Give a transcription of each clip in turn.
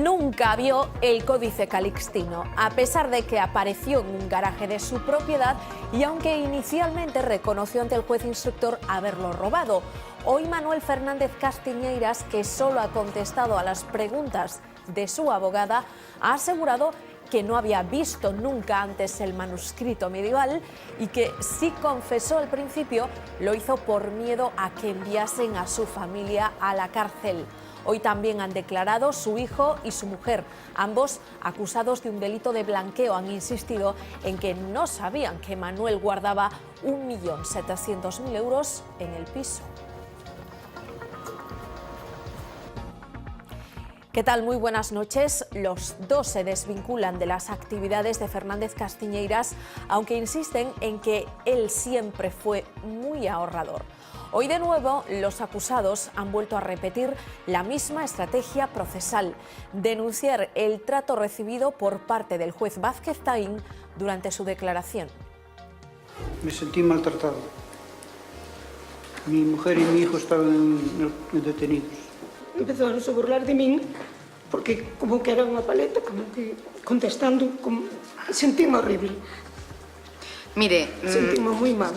nunca vio el Códice Calixtino, a pesar de que apareció en un garaje de su propiedad y aunque inicialmente reconoció ante el juez instructor haberlo robado. Hoy Manuel Fernández Castiñeiras, que solo ha contestado a las preguntas de su abogada, ha asegurado que no había visto nunca antes el manuscrito medieval y que sí confesó al principio lo hizo por miedo a que enviasen a su familia a la cárcel. Hoy también han declarado su hijo y su mujer. Ambos, acusados de un delito de blanqueo, han insistido en que no sabían que Manuel guardaba 1.700.000 euros en el piso. ¿Qué tal? Muy buenas noches. Los dos se desvinculan de las actividades de Fernández Castiñeiras, aunque insisten en que él siempre fue muy ahorrador. Hoy de nuevo los acusados han vuelto a repetir la misma estrategia procesal: denunciar el trato recibido por parte del juez Vázquez Taín durante su declaración. Me sentí maltratado. Mi mujer y mi hijo estaban detenidos. Empezaron a burlar de min porque como que era unha paleta, como que contestando, como... Sentíme horrible. Mire... Sentimos moi mal.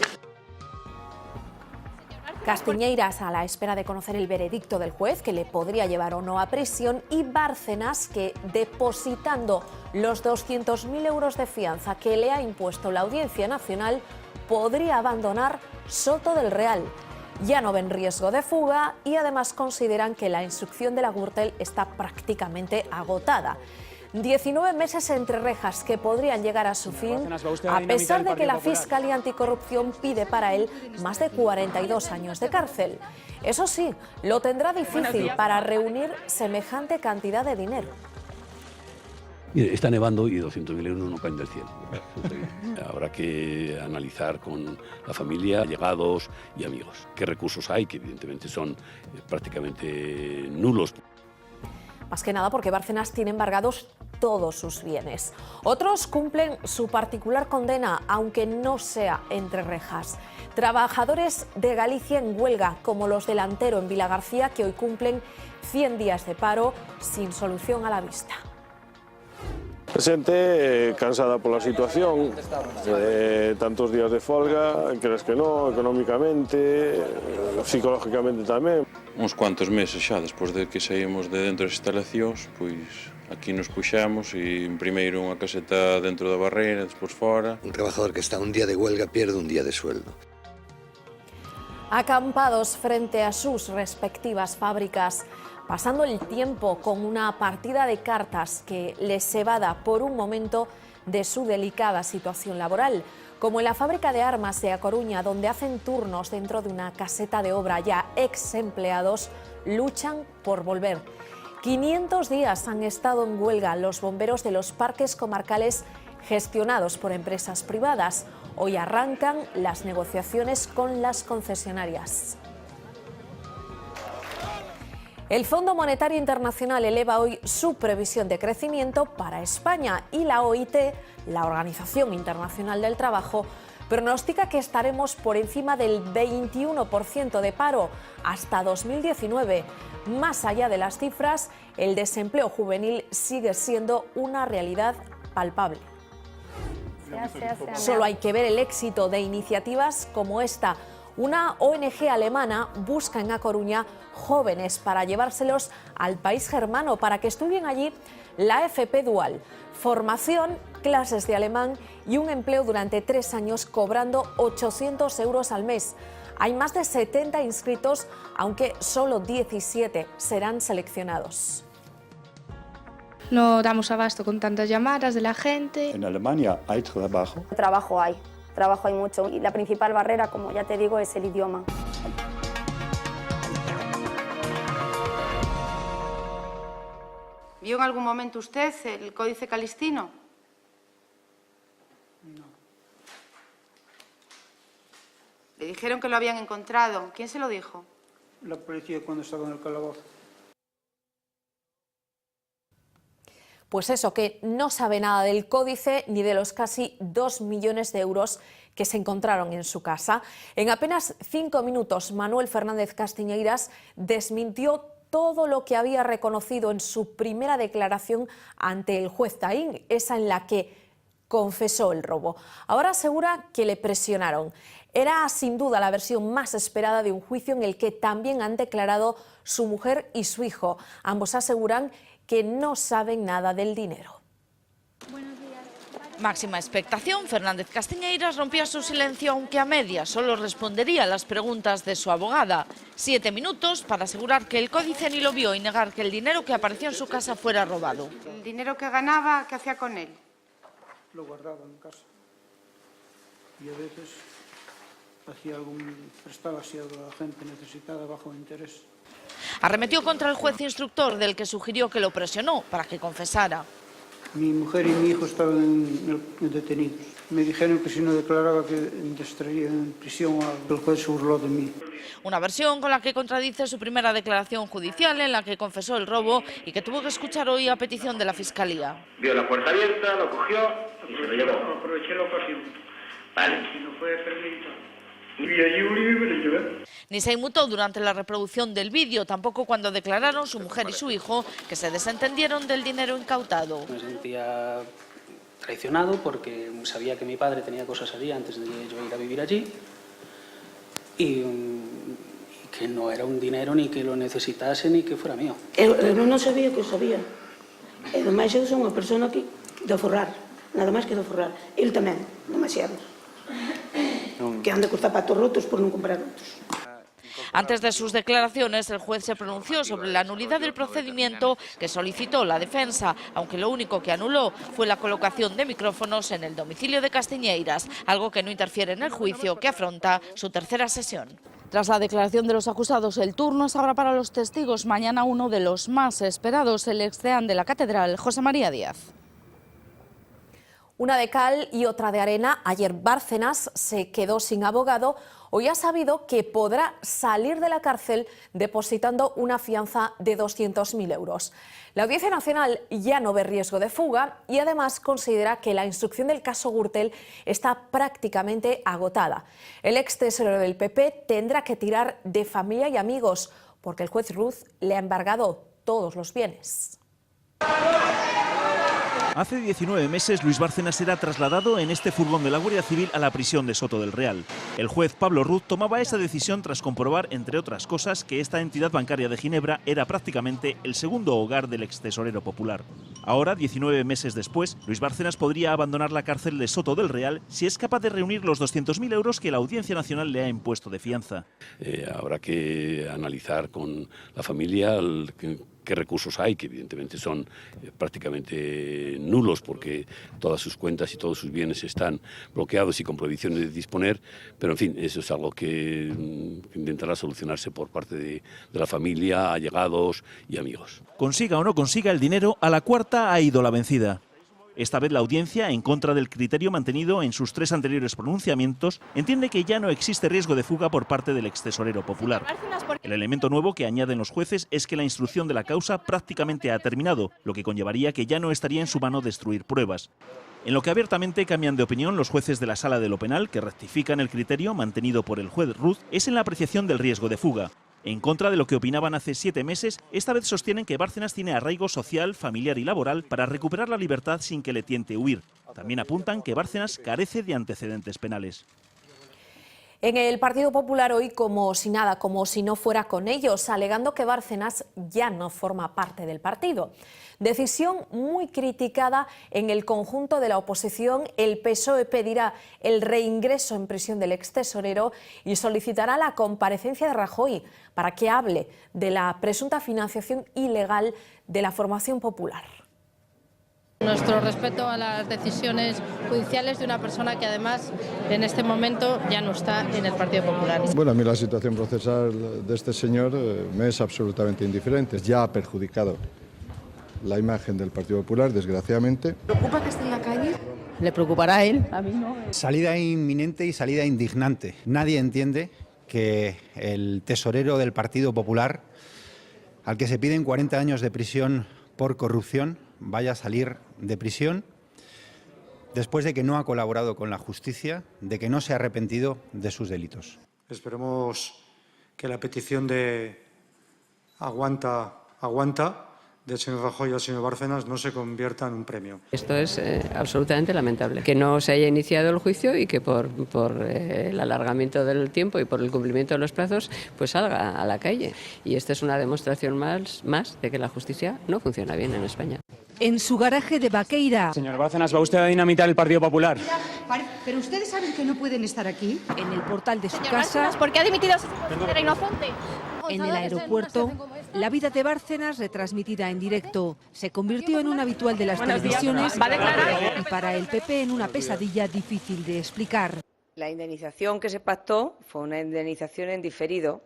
Castiñeiras a la espera de conocer el veredicto del juez, que le podría llevar o no a prisión, y Bárcenas, que depositando los 200.000 euros de fianza que le ha impuesto la Audiencia Nacional, podría abandonar Soto del Real. Ya no ven riesgo de fuga y además consideran que la instrucción de la Gürtel está prácticamente agotada. 19 meses entre rejas que podrían llegar a su fin, a pesar de que la Fiscalía Anticorrupción pide para él más de 42 años de cárcel. Eso sí, lo tendrá difícil para reunir semejante cantidad de dinero. Mire, está nevando y 200.000 euros no caen del cielo. Habrá que analizar con la familia, allegados y amigos qué recursos hay, que evidentemente son prácticamente nulos. Más que nada porque Bárcenas tiene embargados todos sus bienes. Otros cumplen su particular condena, aunque no sea entre rejas. Trabajadores de Galicia en huelga, como los del Antero en Vilagarcía, que hoy cumplen 100 días de paro sin solución a la vista. Xente cansada pola situación, tantos días de folga, crees que no, económicamente, psicológicamente tamén. Uns cuantos meses xa, despois de que saímos de dentro das instalacións, pois aquí nos puxamos e primeiro unha caseta dentro da barreira, despois fora. Un trabajador que está un día de huelga pierde un día de sueldo. Acampados frente a sus respectivas fábricas, pasando el tiempo con una partida de cartas que les evada por un momento de su delicada situación laboral, como en la fábrica de armas de A Coruña, donde hacen turnos dentro de una caseta de obra. Ya ex empleados luchan por volver. 500 días han estado en huelga los bomberos de los parques comarcales gestionados por empresas privadas. Hoy arrancan las negociaciones con las concesionarias. El Fondo Monetario Internacional eleva hoy su previsión de crecimiento para España y la OIT, la Organización Internacional del Trabajo, pronostica que estaremos por encima del 21% de paro hasta 2019. Más allá de las cifras, el desempleo juvenil sigue siendo una realidad palpable. Solo hay que ver el éxito de iniciativas como esta. Una ONG alemana busca en A Coruña jóvenes para llevárselos al país germano para que estudien allí la FP Dual. Formación, clases de alemán y un empleo durante 3 años cobrando 800 euros al mes. Hay más de 70 inscritos, aunque solo 17 serán seleccionados. No damos abasto con tantas llamadas de la gente. En Alemania hay trabajo. Trabajo hay mucho y la principal barrera, como ya te digo, es el idioma. ¿Vio en algún momento usted el Códice Calixtino? No. Le dijeron que lo habían encontrado. ¿Quién se lo dijo? La policía cuando estaba en el calabozo. Pues eso, que no sabe nada del códice ni de los casi 2 millones de euros que se encontraron en su casa. En apenas 5 minutos, Manuel Fernández Castiñeiras desmintió todo lo que había reconocido en su primera declaración ante el juez Taín, esa en la que confesó el robo. Ahora asegura que le presionaron. Era sin duda la versión más esperada de un juicio en el que también han declarado su mujer y su hijo. Ambos aseguran que no saben nada del dinero. Máxima expectación, Fernández Castiñeiras rompía su silencio, aunque a medias solo respondería a las preguntas de su abogada. 7 minutos para asegurar que el códice ni lo vio y negar que el dinero que apareció en su casa fuera robado. ¿El dinero que ganaba, qué hacía con él? Lo guardaba en casa. Y a veces prestaba así a la gente necesitada bajo interés. Arremetió contra el juez instructor, del que sugirió que lo presionó para que confesara. Mi mujer y mi hijo estaban detenidos. Me dijeron que si no declaraba que estaría en prisión, el juez se burló de mí. Una versión con la que contradice su primera declaración judicial, en la que confesó el robo y que tuvo que escuchar hoy a petición de la Fiscalía. Vio la puerta abierta, lo cogió y se lo llevó. Aproveché la ocasión. Vale. Si no fue premeditado. Y allí me lo llevé. Ni se inmutó durante la reproducción del vídeo, tampoco cuando declararon su mujer y su hijo que se desentendieron del dinero incautado. Me sentía traicionado porque sabía que mi padre tenía cosas allí antes de yo ir a vivir allí y que no era un dinero ni que lo necesitase ni que fuera mío. Eu non sabía que o sabía. E ademais eu son unha persona que de forrar, nada máis que de forrar. El tamén, demasiado. Que anda con zapatos rotos por non comprar outros. Antes de sus declaraciones, el juez se pronunció sobre la nulidad del procedimiento que solicitó la defensa, aunque lo único que anuló fue la colocación de micrófonos en el domicilio de Castiñeiras, algo que no interfiere en el juicio que afronta su tercera sesión. Tras la declaración de los acusados, el turno es ahora para los testigos. Mañana uno de los más esperados, el exdeán de la Catedral, José María Díaz. Una de cal y otra de arena. Ayer Bárcenas se quedó sin abogado. Hoy ha sabido que podrá salir de la cárcel depositando una fianza de 200.000 euros. La Audiencia Nacional ya no ve riesgo de fuga y además considera que la instrucción del caso Gürtel está prácticamente agotada. El ex tesorero del PP tendrá que tirar de familia y amigos porque el juez Ruz le ha embargado todos los bienes. Hace 19 meses Luis Bárcenas era trasladado en este furgón de la Guardia Civil a la prisión de Soto del Real. El juez Pablo Ruz tomaba esa decisión tras comprobar, entre otras cosas, que esta entidad bancaria de Ginebra era prácticamente el segundo hogar del extesorero popular. Ahora, 19 meses después, Luis Bárcenas podría abandonar la cárcel de Soto del Real si es capaz de reunir los 200.000 euros que la Audiencia Nacional le ha impuesto de fianza. Habrá que analizar con la familia qué recursos hay, que evidentemente son prácticamente nulos porque todas sus cuentas y todos sus bienes están bloqueados y con prohibición de disponer, pero en fin, eso es algo que intentará solucionarse por parte de la familia, allegados y amigos. Consiga o no consiga el dinero, a la cuarta ha ido la vencida. Esta vez la audiencia, en contra del criterio mantenido en sus 3 anteriores pronunciamientos, entiende que ya no existe riesgo de fuga por parte del extesorero popular. El elemento nuevo que añaden los jueces es que la instrucción de la causa prácticamente ha terminado, lo que conllevaría que ya no estaría en su mano destruir pruebas. En lo que abiertamente cambian de opinión los jueces de la Sala de lo Penal, que rectifican el criterio mantenido por el juez Ruz, es en la apreciación del riesgo de fuga. En contra de lo que opinaban hace 7 meses, esta vez sostienen que Bárcenas tiene arraigo social, familiar y laboral para recuperar la libertad sin que le tiente huir. También apuntan que Bárcenas carece de antecedentes penales. En el Partido Popular hoy como si nada, como si no fuera con ellos, alegando que Bárcenas ya no forma parte del partido. Decisión muy criticada en el conjunto de la oposición. El PSOE pedirá el reingreso en prisión del extesorero y solicitará la comparecencia de Rajoy para que hable de la presunta financiación ilegal de la formación popular. Nuestro respeto a las decisiones judiciales de una persona que además en este momento ya no está en el Partido Popular. Bueno, a mí la situación procesal de este señor me es absolutamente indiferente. Ya ha perjudicado la imagen del Partido Popular, desgraciadamente. ¿Preocupa que esté en la calle? ¿Le preocupará a él? A mí no. Salida inminente y salida indignante. Nadie entiende que el tesorero del Partido Popular, al que se piden 40 años de prisión por corrupción, vaya a salir de prisión después de que no ha colaborado con la justicia, de que no se ha arrepentido de sus delitos. Esperemos que la petición de aguanta del señor Rajoy al señor Bárcenas no se convierta en un premio. Esto es absolutamente lamentable. Que no se haya iniciado el juicio y que por el alargamiento del tiempo y por el cumplimiento de los plazos pues salga a la calle. Y esta es una demostración más de que la justicia no funciona bien en España. En su garaje de Baqueira. Señor Bárcenas, ¿va usted a dinamitar el Partido Popular? Pero ustedes saben que no pueden estar aquí. En el portal de su casa. ¿Por qué ha dimitido si era inocente? En el aeropuerto, la vida de Bárcenas retransmitida en directo. Se convirtió en un habitual de las televisiones y para el PP en una pesadilla difícil de explicar. La indemnización que se pactó fue una indemnización en diferido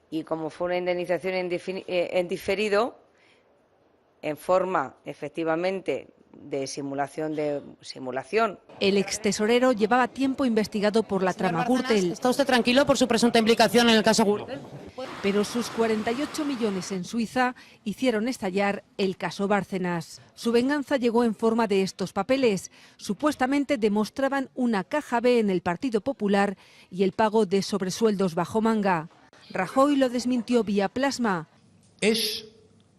y como fue una indemnización en diferido, en forma efectivamente de simulación. El extesorero llevaba tiempo investigado por la trama Gürtel. ¿Está usted tranquilo por su presunta implicación en el caso Gürtel? Pero sus 48 millones en Suiza hicieron estallar el caso Bárcenas. Su venganza llegó en forma de estos papeles. Supuestamente demostraban una caja B en el Partido Popular y el pago de sobresueldos bajo manga. Rajoy lo desmintió vía plasma. Es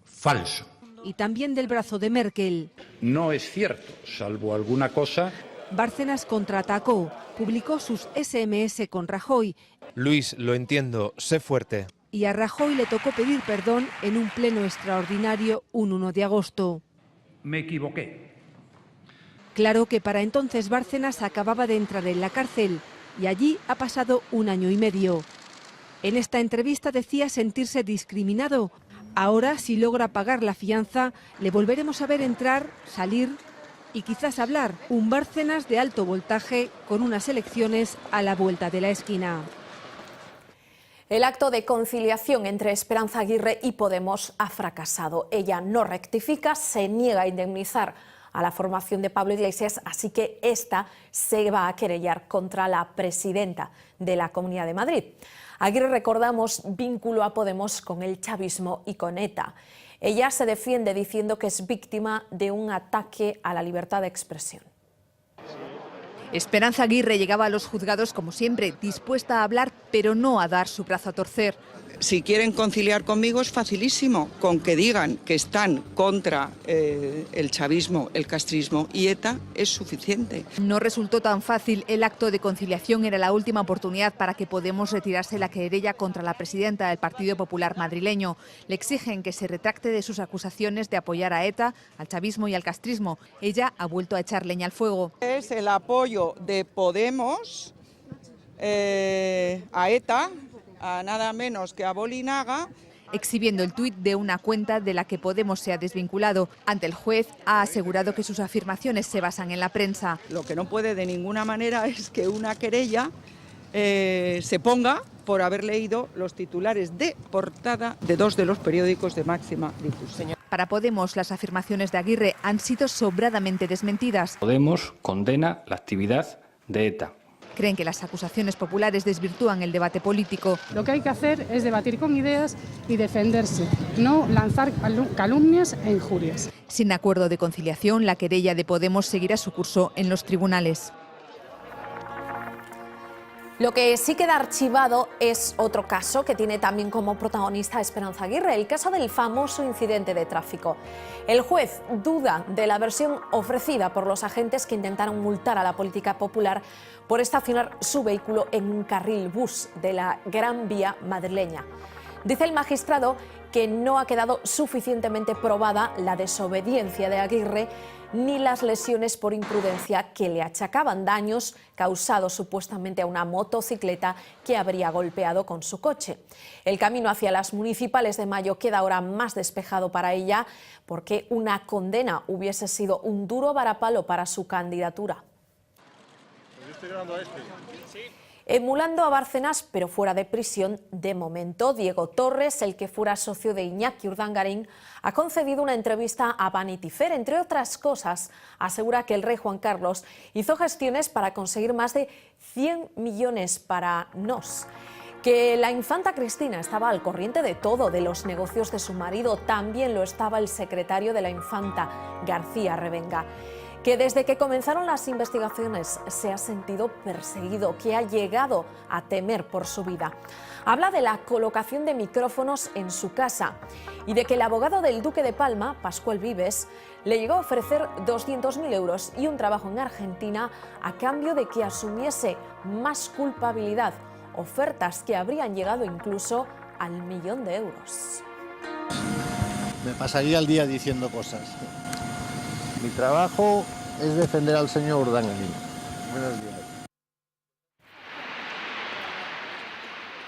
falso. Y también del brazo de Merkel. No es cierto, salvo alguna cosa. Bárcenas contraatacó, publicó sus SMS con Rajoy. Luis, lo entiendo, sé fuerte. Y a Rajoy le tocó pedir perdón en un pleno extraordinario un 1 de agosto. Me equivoqué. Claro que para entonces Bárcenas acababa de entrar en la cárcel y allí ha pasado 1 año y medio. En esta entrevista decía sentirse discriminado. Ahora, si logra pagar la fianza, le volveremos a ver entrar, salir y quizás hablar. Un Bárcenas de alto voltaje con unas elecciones a la vuelta de la esquina. El acto de conciliación entre Esperanza Aguirre y Podemos ha fracasado. Ella no rectifica, se niega a indemnizar a la formación de Pablo Iglesias, así que esta se va a querellar contra la presidenta de la Comunidad de Madrid. Aguirre, recordamos, vínculo a Podemos con el chavismo y con ETA. Ella se defiende diciendo que es víctima de un ataque a la libertad de expresión. Esperanza Aguirre llegaba a los juzgados como siempre, dispuesta a hablar, pero no a dar su brazo a torcer. Si quieren conciliar conmigo es facilísimo, con que digan que están contra el chavismo, el castrismo y ETA es suficiente. No resultó tan fácil. El acto de conciliación era la última oportunidad para que Podemos retirase la querella contra la presidenta del Partido Popular madrileño. Le exigen que se retracte de sus acusaciones de apoyar a ETA, al chavismo y al castrismo. Ella ha vuelto a echar leña al fuego. Es el apoyo de Podemos a ETA, a nada menos que a Bolinaga. Exhibiendo el tuit de una cuenta de la que Podemos se ha desvinculado. Ante el juez ha asegurado que sus afirmaciones se basan en la prensa. Lo que no puede de ninguna manera es que una querella se ponga por haber leído los titulares de portada de 2 de los periódicos de máxima difusión. Para Podemos, las afirmaciones de Aguirre han sido sobradamente desmentidas. Podemos condena la actividad de ETA. Creen que las acusaciones populares desvirtúan el debate político. Lo que hay que hacer es debatir con ideas y defenderse, no lanzar calumnias e injurias. Sin acuerdo de conciliación, la querella de Podemos seguirá su curso en los tribunales. Lo que sí queda archivado es otro caso que tiene también como protagonista a Esperanza Aguirre, el caso del famoso incidente de tráfico. El juez duda de la versión ofrecida por los agentes que intentaron multar a la política popular por estacionar su vehículo en un carril bus de la Gran Vía madrileña. Dice el magistrado que no ha quedado suficientemente probada la desobediencia de Aguirre ni las lesiones por imprudencia que le achacaban, daños causados supuestamente a una motocicleta que habría golpeado con su coche. El camino hacia las municipales de mayo queda ahora más despejado para ella porque una condena hubiese sido un duro varapalo para su candidatura. Emulando a Bárcenas, pero fuera de prisión de momento, Diego Torres, el que fuera socio de Iñaki Urdangarín, ha concedido una entrevista a Vanity Fair. Entre otras cosas, asegura que el rey Juan Carlos hizo gestiones para conseguir más de 100 millones para NOS. Que la infanta Cristina estaba al corriente de todo, de los negocios de su marido, también lo estaba el secretario de la infanta, García Revenga. que desde que comenzaron las investigaciones se ha sentido perseguido, que ha llegado a temer por su vida. Habla de la colocación de micrófonos en su casa y de que el abogado del Duque de Palma, Pascual Vives, le llegó a ofrecer 200.000 euros y un trabajo en Argentina a cambio de que asumiese más culpabilidad, ofertas que habrían llegado incluso al 1.000.000 de euros. Me pasaría el día diciendo cosas. Mi trabajo es defender al señor Urdangarín. Buenos días.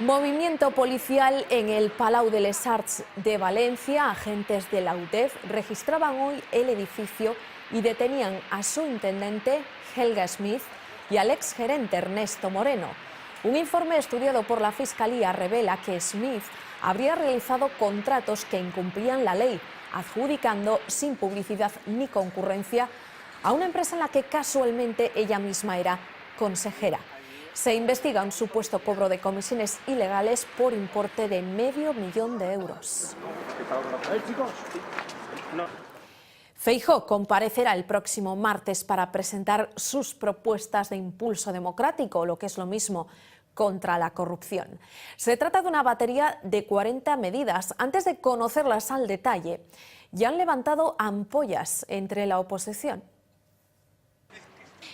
Movimiento policial en el Palau de les Arts de Valencia. Agentes de la UDEF registraban hoy el edificio y detenían a su intendente, Helga Smith, y al exgerente Ernesto Moreno. Un informe estudiado por la Fiscalía revela que Smith habría realizado contratos que incumplían la ley, adjudicando sin publicidad ni concurrencia a una empresa en la que casualmente ella misma era consejera. Se investiga un supuesto cobro de comisiones ilegales por importe de $500.000 de euros. Feijóo comparecerá el próximo martes para presentar sus propuestas de impulso democrático, lo que es lo mismo, contra la corrupción. Se trata de una batería de 40 medidas. Antes de conocerlas al detalle, ya han levantado ampollas entre la oposición.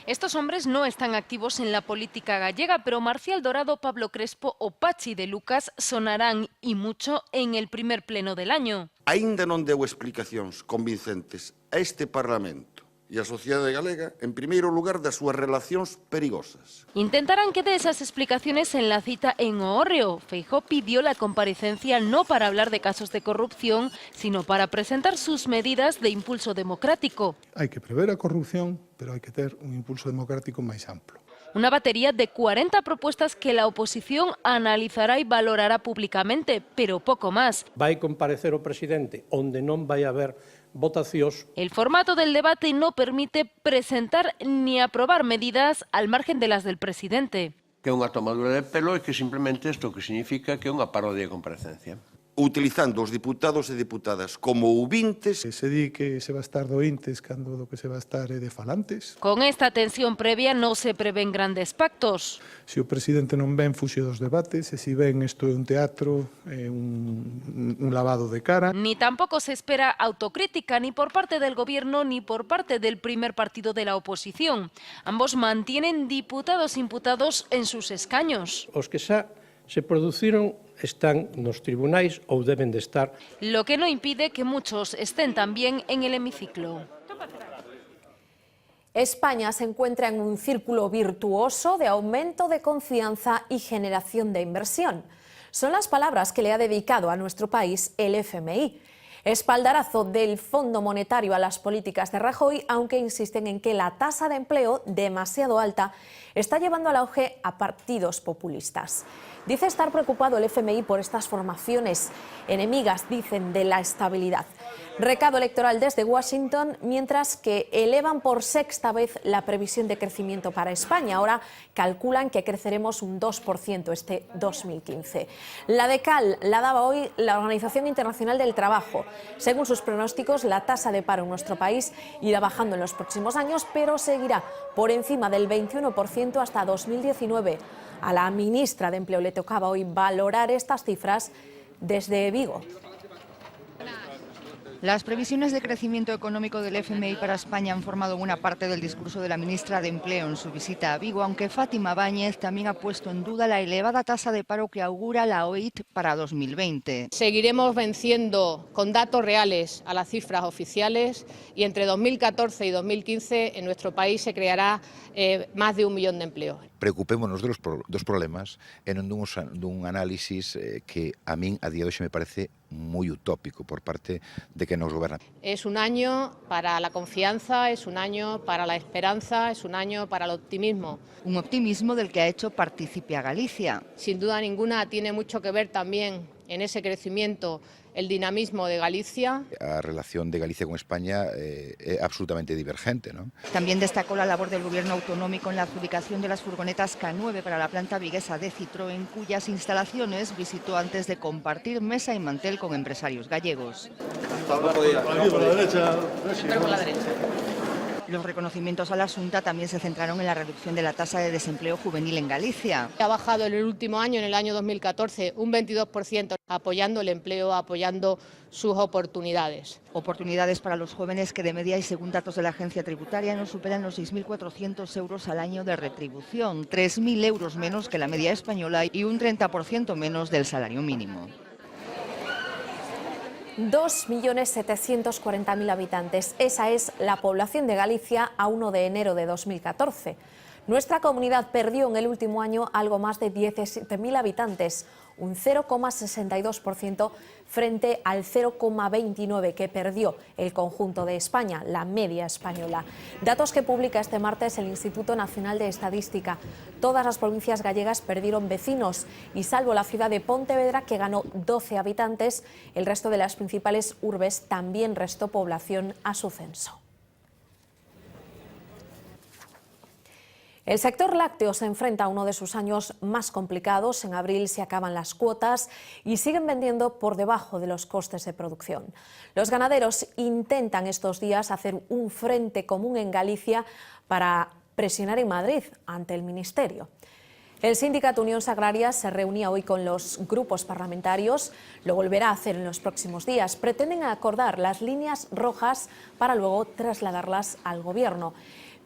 Estos hombres no están activos en la política gallega, pero Marcial Dorado, Pablo Crespo o Pachi de Lucas sonarán, y mucho, en el primer pleno del año. Aínda non deu explicacións convincentes a este Parlamento e a sociedade galega, en primeiro lugar, das súas relacións perigosas. Intentarán que dé esas explicaciones en la cita en Oórreo. Feijóo pidió la comparecencia no para hablar de casos de corrupción, sino para presentar sus medidas de impulso democrático. Hai que prever a corrupción, pero hai que ter un impulso democrático máis amplo. Una batería de 40 propuestas que la oposición analizará y valorará públicamente, pero poco más. Vai comparecer o presidente onde non vai haber votacións. El formato del debate no permite presentar ni aprobar medidas al margen de las del presidente. Que é unha tomadura de pelo e que simplemente isto que significa que é unha parodia de comparecencia. Utilizando os diputados e diputadas como ouvintes. Se di que se va a estar de ointes cando do que se va a estar de falantes. Con esta tensión previa no se prevén grandes pactos. Se o presidente non ven, fuxe dos debates, e se ven isto é un teatro, un lavado de cara. Ni tampoco se espera autocrítica ni por parte del gobierno ni por parte del primer partido de la oposición. Ambos mantienen diputados imputados en sus escaños. Os que xa se produciron están nos tribunais ou deben de estar. Lo que no impide que muchos estén también en el hemiciclo. España se encuentra en un círculo virtuoso de aumento de confianza y generación de inversión. Son las palabras que le ha dedicado a nuestro país el FMI. Espaldarazo del Fondo Monetario a las políticas de Rajoy, aunque insisten en que la tasa de empleo, demasiado alta, está llevando al auge a partidos populistas. Dice estar preocupado el FMI por estas formaciones enemigas, dicen, de la estabilidad. Recado electoral desde Washington, mientras que elevan por sexta vez la previsión de crecimiento para España. Ahora calculan que creceremos un 2% este 2015. La de cal la daba hoy la Organización Internacional del Trabajo. Según sus pronósticos, la tasa de paro en nuestro país irá bajando en los próximos años, pero seguirá por encima del 21% hasta 2019. A la ministra de Empleo le tocaba hoy valorar estas cifras desde Vigo. Las previsiones de crecimiento económico del FMI para España han formado buena parte del discurso de la ministra de Empleo en su visita a Vigo, aunque Fátima Báñez también ha puesto en duda la elevada tasa de paro que augura la OIT para 2020. Seguiremos venciendo con datos reales a las cifras oficiales y entre 2014 y 2015 en nuestro país se creará más de 1 millón de empleos. Preocupémonos dos problemas e non dun análisis que a min a día de hoxe me parece moi utópico por parte de que nos gobernan. Es un año para la confianza, es un año para la esperanza, es un año para el optimismo. Un optimismo del que ha hecho partícipe a Galicia. Sin duda ninguna tiene mucho que ver también en ese crecimiento el dinamismo de Galicia. A relación de Galicia con España é absolutamente divergente, ¿no? También destacó la labor del gobierno autonómico en la adjudicación de las furgonetas K9 para la planta viguesa de Citroën, cuyas instalaciones visitó antes de compartir mesa y mantel con empresarios gallegos. Los reconocimientos a la Xunta también se centraron en la reducción de la tasa de desempleo juvenil en Galicia. Ha bajado en el último año, en el año 2014, un 22%, apoyando el empleo, apoyando sus oportunidades. Oportunidades para los jóvenes que de media y según datos de la agencia tributaria no superan los 6.400 euros al año de retribución, 3.000 euros menos que la media española y un 30% menos del salario mínimo. 2.740.000 habitantes. Esa es la población de Galicia a 1 de enero de 2014. Nuestra comunidad perdió en el último año algo más de 17.000 habitantes, un 0,62% frente al 0,29% que perdió el conjunto de España, la media española. Datos que publica este martes el Instituto Nacional de Estadística. Todas las provincias gallegas perdieron vecinos y salvo la ciudad de Pontevedra, que ganó 12 habitantes, el resto de las principales urbes también restó población a su censo. El sector lácteo se enfrenta a uno de sus años más complicados. En abril se acaban las cuotas y siguen vendiendo por debajo de los costes de producción. Los ganaderos intentan estos días hacer un frente común en Galicia para presionar en Madrid ante el Ministerio. El sindicato Unión Agraria se reunía hoy con los grupos parlamentarios, lo volverá a hacer en los próximos días. Pretenden acordar las líneas rojas para luego trasladarlas al Gobierno.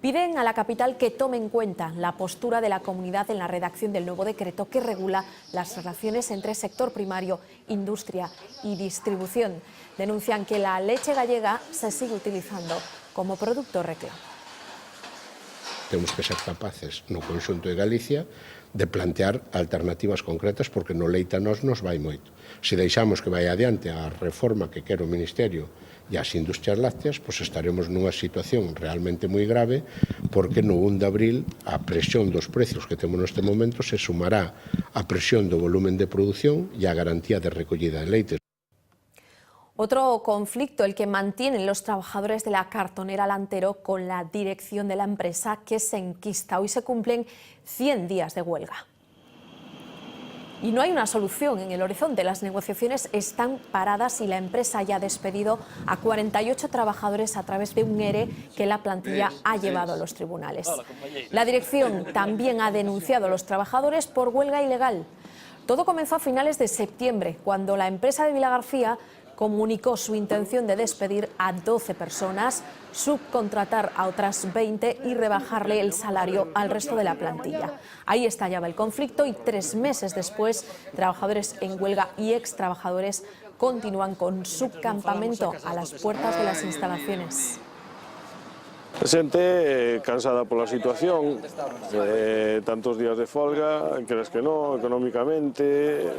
Piden a la capital que tome en cuenta la postura de la comunidad en la redacción del nuevo decreto que regula las relaciones entre sector primario, industria y distribución. Denuncian que la leche gallega se sigue utilizando como producto reclamo. Temos que ser capaces, no conxunto de Galicia, de plantear alternativas concretas, porque no leite a nos vai moito. Se deixamos que vai adiante a reforma que quere o Ministerio e as industrias lácteas, pois estaremos nunha situación realmente moi grave, porque no 1 de abril a presión dos precios que temos neste momento se sumará a presión do volumen de produción e a garantía de recollida de leite. Otro conflicto, el que mantienen los trabajadores de la cartonera Lantero con la dirección de la empresa, que se enquista. Hoy se cumplen 100 días de huelga. Y no hay una solución en el horizonte. Las negociaciones están paradas y la empresa ya ha despedido a 48 trabajadores a través de un ERE que la plantilla ha llevado a los tribunales. La dirección también ha denunciado a los trabajadores por huelga ilegal. Todo comenzó a finales de septiembre, cuando la empresa de Vilagarcía comunicó su intención de despedir a 12 personas, subcontratar a otras 20 y rebajarle el salario al resto de la plantilla. Ahí estallaba el conflicto y 3 meses después, trabajadores en huelga y extrabajadores continúan con su campamento a las puertas de las instalaciones. Xente cansada pola situación, tantos días de folga, crees que no, económicamente,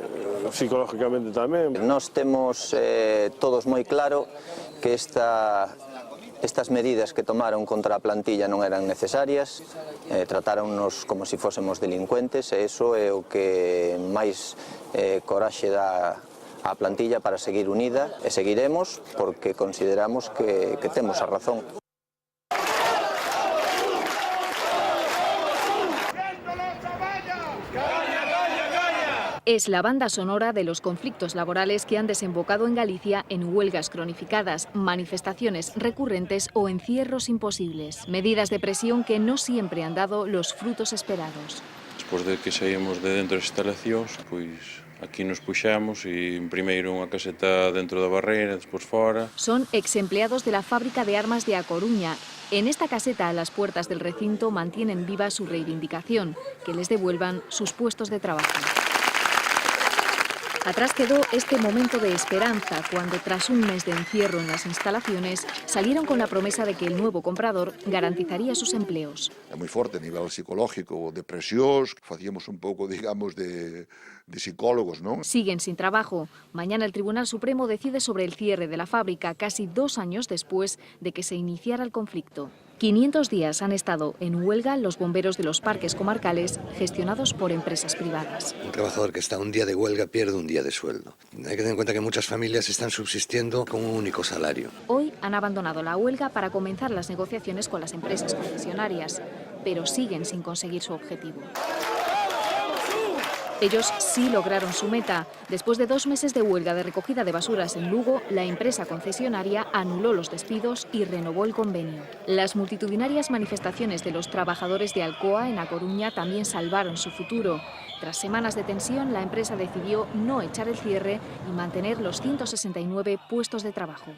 psicológicamente tamén. Nós temos todos moi claro que estas medidas que tomaron contra a plantilla non eran necesarias, tratáronnos como se fósemos delincuentes e iso é o que máis coraxe dá a plantilla para seguir unida e seguiremos porque consideramos que temos a razón. Es la banda sonora de los conflictos laborales que han desembocado en Galicia en huelgas cronificadas, manifestaciones recurrentes o encierros imposibles. Medidas de presión que no siempre han dado los frutos esperados. Despois de que saímos de dentro das instalacións, pois aquí nos puxamos e primeiro unha caseta dentro da barreira, despois fora. Son exempleados de la fábrica de armas de A Coruña. En esta caseta a las puertas del recinto mantienen viva su reivindicación, que les devuelvan sus puestos de trabajo. Atrás quedó este momento de esperanza cuando, tras un mes de encierro en las instalaciones, salieron con la promesa de que el nuevo comprador garantizaría sus empleos. É moi forte a nivel psicológico, de presións, facíamos un pouco, digamos, de psicólogos, non? Siguen sin trabajo. Mañana el Tribunal Supremo decide sobre el cierre de la fábrica, casi 2 años después de que se iniciara el conflicto. 500 días han estado en huelga los bomberos de los parques comarcales gestionados por empresas privadas. Un trabajador que está un día de huelga pierde un día de sueldo. Hay que tener en cuenta que muchas familias están subsistiendo con un único salario. Hoy han abandonado la huelga para comenzar las negociaciones con las empresas concesionarias, pero siguen sin conseguir su objetivo. Ellos sí lograron su meta. Después de 2 meses de huelga de recogida de basuras en Lugo, la empresa concesionaria anuló los despidos y renovó el convenio. Las multitudinarias manifestaciones de los trabajadores de Alcoa en A Coruña también salvaron su futuro. Tras semanas de tensión, la empresa decidió no echar el cierre y mantener los 169 puestos de trabajo.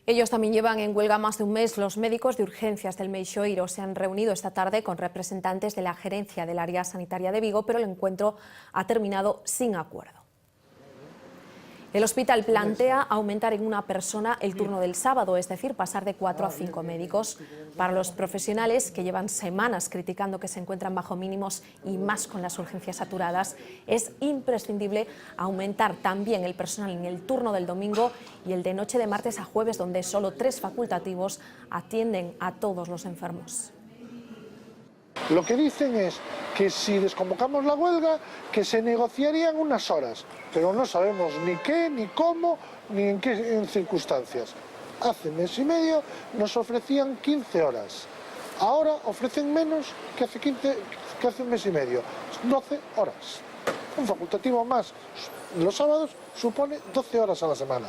Ellos también llevan en huelga más de un mes. Los médicos de urgencias del Meixoeiro se han reunido esta tarde con representantes de la gerencia del área sanitaria de Vigo, pero el encuentro ha terminado sin acuerdo. El hospital plantea aumentar en una persona el turno del sábado, es decir, pasar de 4 a 5 médicos. Para los profesionales que llevan semanas criticando que se encuentran bajo mínimos y más con las urgencias saturadas, es imprescindible aumentar también el personal en el turno del domingo y el de noche de martes a jueves, donde solo 3 facultativos atienden a todos los enfermos. Lo que dicen es que si desconvocamos la huelga, que se negociarían unas horas, pero no sabemos ni qué, ni cómo, ni en qué circunstancias. Hace mes y medio nos ofrecían 15 horas, ahora ofrecen menos que hace un mes y medio, 12 horas. Un facultativo más los sábados supone 12 horas a la semana.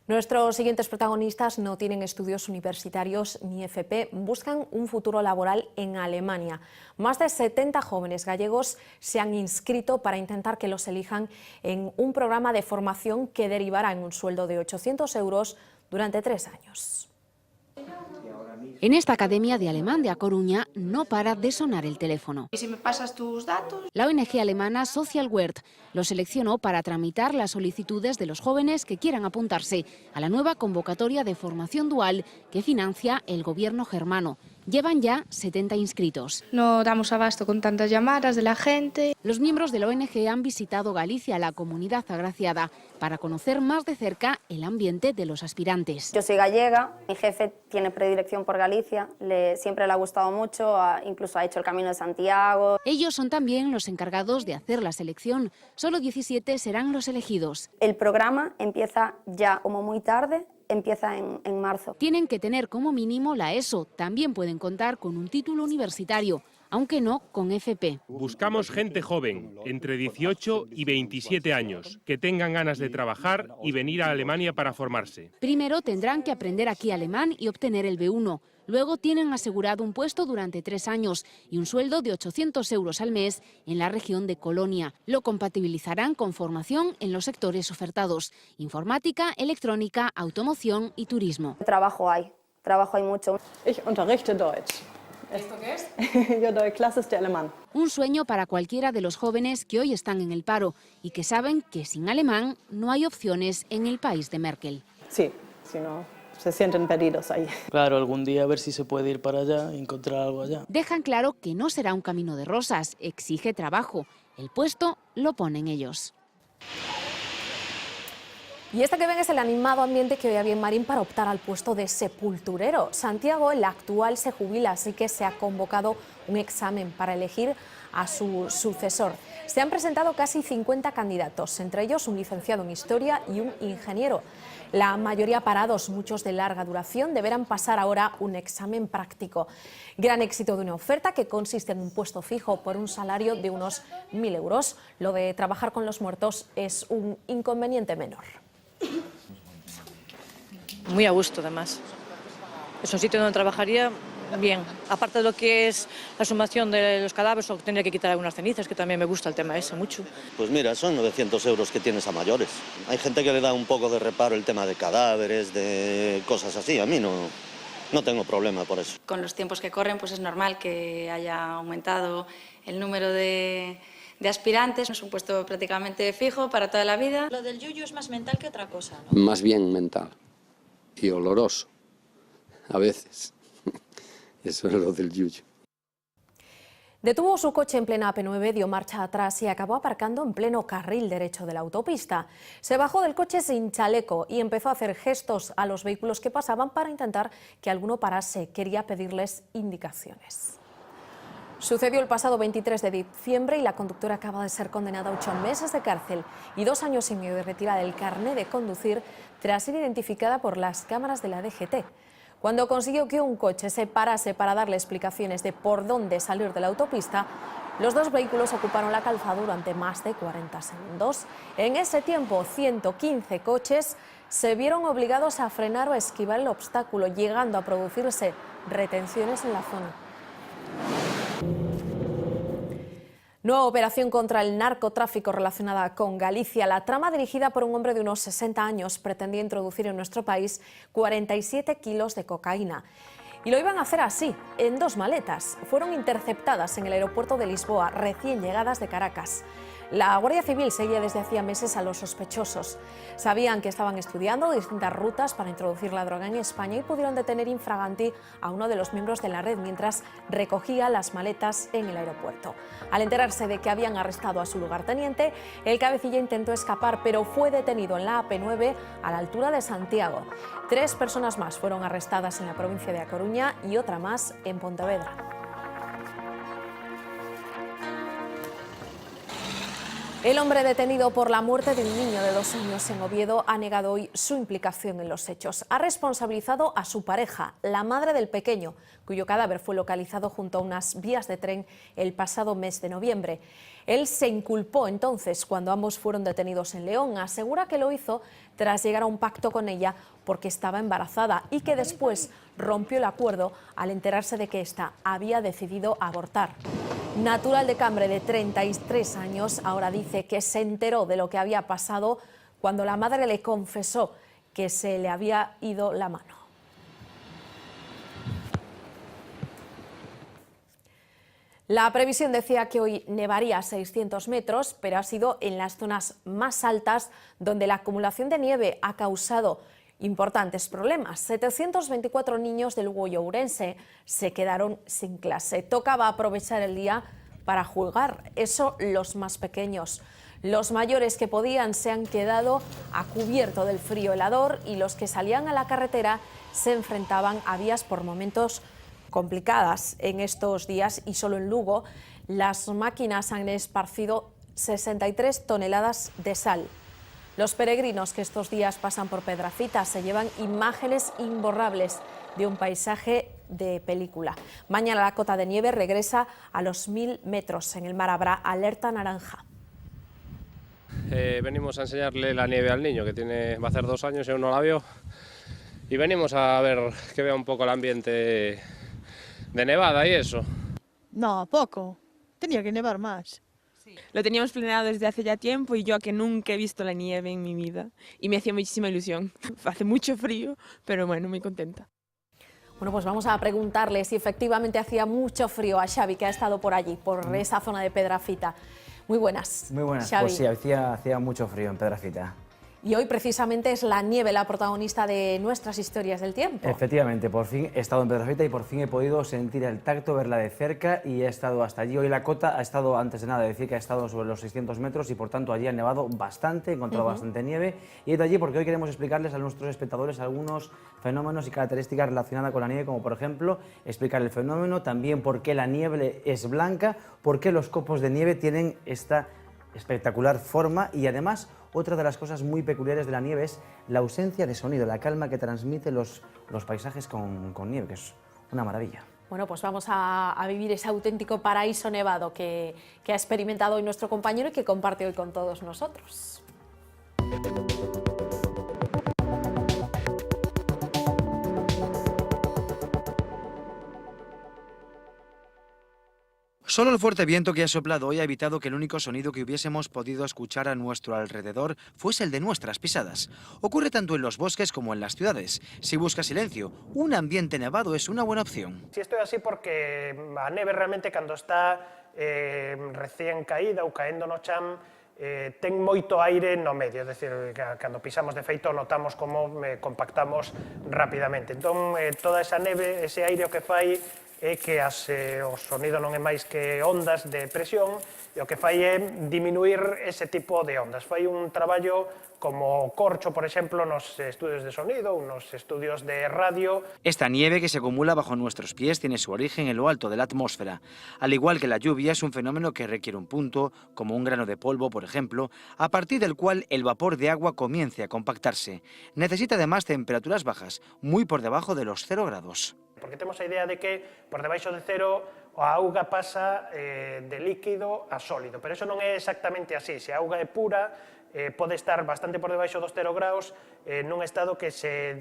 Nuestros siguientes protagonistas no tienen estudios universitarios ni FP, buscan un futuro laboral en Alemania. Más de 70 jóvenes gallegos se han inscrito para intentar que los elijan en un programa de formación que derivará en un sueldo de 800 euros durante 3 años. En esta Academia de Alemán de A Coruña no para de sonar el teléfono. ¿Y si me pasas tus datos? La ONG alemana Social Work los seleccionó para tramitar las solicitudes de los jóvenes que quieran apuntarse a la nueva convocatoria de formación dual que financia el gobierno germano. Llevan ya 70 inscritos. No damos abasto con tantas llamadas de la gente. Los miembros de la ONG han visitado Galicia, la comunidad agraciada, para conocer más de cerca el ambiente de los aspirantes. Yo soy gallega, mi jefe tiene predilección por Galicia, siempre le ha gustado mucho, incluso ha hecho el Camino de Santiago. Ellos son también los encargados de hacer la selección. Solo 17 serán los elegidos. El programa empieza ya como muy tarde. Empieza en marzo. Tienen que tener como mínimo la ESO. También pueden contar con un título universitario, aunque no con FP. Buscamos gente joven, entre 18 y 27 años, que tengan ganas de trabajar y venir a Alemania para formarse. Primero tendrán que aprender aquí alemán y obtener el B1. Luego tienen asegurado un puesto durante 3 años y un sueldo de 800 euros al mes en la región de Colonia. Lo compatibilizarán con formación en los sectores ofertados: informática, electrónica, automoción y turismo. Trabajo hay mucho. Ich unterrichte Deutsch. ¿Esto qué es? Yo doy clases de alemán. Un sueño para cualquiera de los jóvenes que hoy están en el paro y que saben que sin alemán no hay opciones en el país de Merkel. Sí, si no, se sienten perdidos ahí. Claro, algún día a ver si se puede ir para allá y encontrar algo allá. Dejan claro que no será un camino de rosas, exige trabajo. El puesto lo ponen ellos. Y este que ven es el animado ambiente que hoy había en Marín para optar al puesto de sepulturero. Santiago, el actual, se jubila, así que se ha convocado un examen para elegir a su sucesor. Se han presentado casi 50 candidatos, entre ellos un licenciado en Historia y un ingeniero. La mayoría parados, muchos de larga duración, deberán pasar ahora un examen práctico. Gran éxito de una oferta que consiste en un puesto fijo por un salario de unos 1.000 euros. Lo de trabajar con los muertos es un inconveniente menor. Muy a gusto, además. Es un sitio donde trabajaría bien. Aparte de lo que es la exhumación de los cadáveres, o tendría que quitar algunas cenizas, que también me gusta el tema ese mucho. Pues mira, son 900 euros que tienes a mayores. Hay gente que le da un poco de reparo el tema de cadáveres, de cosas así. A mí no tengo problema por eso. Con los tiempos que corren, pues es normal que haya aumentado el número de aspirantes. Es un puesto prácticamente fijo para toda la vida. Lo del yuyu es más mental que otra cosa, ¿no? Más bien mental y oloroso, a veces. Eso es lo del yuyu. Detuvo su coche en plena AP9, dio marcha atrás y acabó aparcando en pleno carril derecho de la autopista. Se bajó del coche sin chaleco y empezó a hacer gestos a los vehículos que pasaban para intentar que alguno parase. Quería pedirles indicaciones. Sucedió el pasado 23 de diciembre y la conductora acaba de ser condenada a 8 meses de cárcel y 2 años y medio de retirada del carné de conducir tras ser identificada por las cámaras de la DGT. Cuando consiguió que un coche se parase para darle explicaciones de por dónde salir de la autopista, Los dos vehículos ocuparon la calzada durante más de 40 segundos. En ese tiempo, 115 coches se vieron obligados a frenar o esquivar el obstáculo, llegando a producirse retenciones en la zona. Nueva operación contra el narcotráfico relacionada con Galicia. La trama, dirigida por un hombre de unos 60 años, pretendía introducir en nuestro país 47 kilos de cocaína. Y lo iban a hacer así, en 2 maletas. Fueron interceptadas en el aeropuerto de Lisboa, recién llegadas de Caracas. La Guardia Civil seguía desde hacía meses a los sospechosos. Sabían que estaban estudiando distintas rutas para introducir la droga en España y pudieron detener in fraganti a uno de los miembros de la red mientras recogía las maletas en el aeropuerto. Al enterarse de que habían arrestado a su lugarteniente, el cabecilla intentó escapar, pero fue detenido en la AP9 a la altura de Santiago. 3 personas más fueron arrestadas en la provincia de A Coruña y otra más en Pontevedra. El hombre detenido por la muerte de un niño de 2 años en Oviedo ha negado hoy su implicación en los hechos. Ha responsabilizado a su pareja, la madre del pequeño, cuyo cadáver fue localizado junto a unas vías de tren el pasado mes de noviembre. Él se inculpó entonces cuando ambos fueron detenidos en León. Asegura que lo hizo tras llegar a un pacto con ella porque estaba embarazada y que después rompió el acuerdo al enterarse de que ésta había decidido abortar. Natural de Cambre, de 33 años, ahora dice que se enteró de lo que había pasado cuando la madre le confesó que se le había ido la mano. La previsión decía que hoy nevaría a 600 metros, pero ha sido en las zonas más altas donde la acumulación de nieve ha causado importantes problemas. 724 niños del Lugo y Ourense se quedaron sin clase. Tocaba aprovechar el día para jugar, eso los más pequeños. Los mayores que podían se han quedado a cubierto del frío helador y los que salían a la carretera se enfrentaban a vías por momentos complicadas en estos días y solo en Lugo las máquinas han esparcido 63 toneladas de sal. Los peregrinos que estos días pasan por Pedrafita se llevan imágenes imborrables de un paisaje de película. Mañana la cota de nieve regresa a los 1000 metros. En el mar habrá alerta naranja. Venimos a enseñarle la nieve al niño, que va a hacer 2 años y aún no la vio. Y venimos a ver que vea un poco el ambiente de nevada y eso. No, poco. Tenía que nevar más. Lo teníamos planeado desde hace ya tiempo y yo que nunca he visto la nieve en mi vida y me hacía muchísima ilusión. Hace mucho frío, pero bueno, muy contenta. Bueno, pues vamos a preguntarle si efectivamente hacía mucho frío a Xavi, que ha estado por allí, por esa zona de Pedrafita. Muy buenas. Muy buenas, Xavi. Pues sí, hacía mucho frío en Pedrafita. Y hoy precisamente es la nieve la protagonista de nuestras historias del tiempo. Efectivamente, por fin he estado en Pedrafita y por fin he podido sentir el tacto, verla de cerca y he estado hasta allí. Hoy la cota ha estado, antes de nada, decir que ha estado sobre los 600 metros y por tanto allí ha nevado bastante, he encontrado bastante nieve. Y he ido allí porque hoy queremos explicarles a nuestros espectadores algunos fenómenos y características relacionadas con la nieve, como por ejemplo explicar el fenómeno, también por qué la nieve es blanca, por qué los copos de nieve tienen esta espectacular forma y además otra de las cosas muy peculiares de la nieve es la ausencia de sonido, la calma que transmite los paisajes con nieve, que es una maravilla. Bueno, pues vamos a vivir ese auténtico paraíso nevado que ha experimentado hoy nuestro compañero y que comparte hoy con todos nosotros. Solo el fuerte viento que ha soplado hoy ha evitado que el único sonido que hubiésemos podido escuchar a nuestro alrededor fuese el de nuestras pisadas. Ocurre tanto en los bosques como en las ciudades. Si buscas silencio, un ambiente nevado es una buena opción. Si esto é así porque a neve realmente cando está recén caída ou caendo no chan ten moito aire no medio, é dicir, cando pisamos de feito notamos como compactamos rapidamente. Entón, toda esa neve, ese aire o que fai é que o sonido non é máis que ondas de presión e o que fai é diminuir ese tipo de ondas. Fai un traballo como corcho, por exemplo, nos estudios de sonido ou nos estudios de radio. Esta nieve que se acumula bajo nuestros pies tiene su origen en lo alto de la atmósfera. Al igual que la lluvia, es un fenómeno que requiere un punto, como un grano de polvo, por ejemplo, a partir del cual el vapor de agua comience a compactarse. Necesita además temperaturas bajas, muy por debajo de los 0 grados. Porque temos a idea de que por debaixo de cero a auga pasa de líquido a sólido, pero eso non é exactamente así. Se a auga é pura, pode estar bastante por debaixo dos 0 graus nun estado que se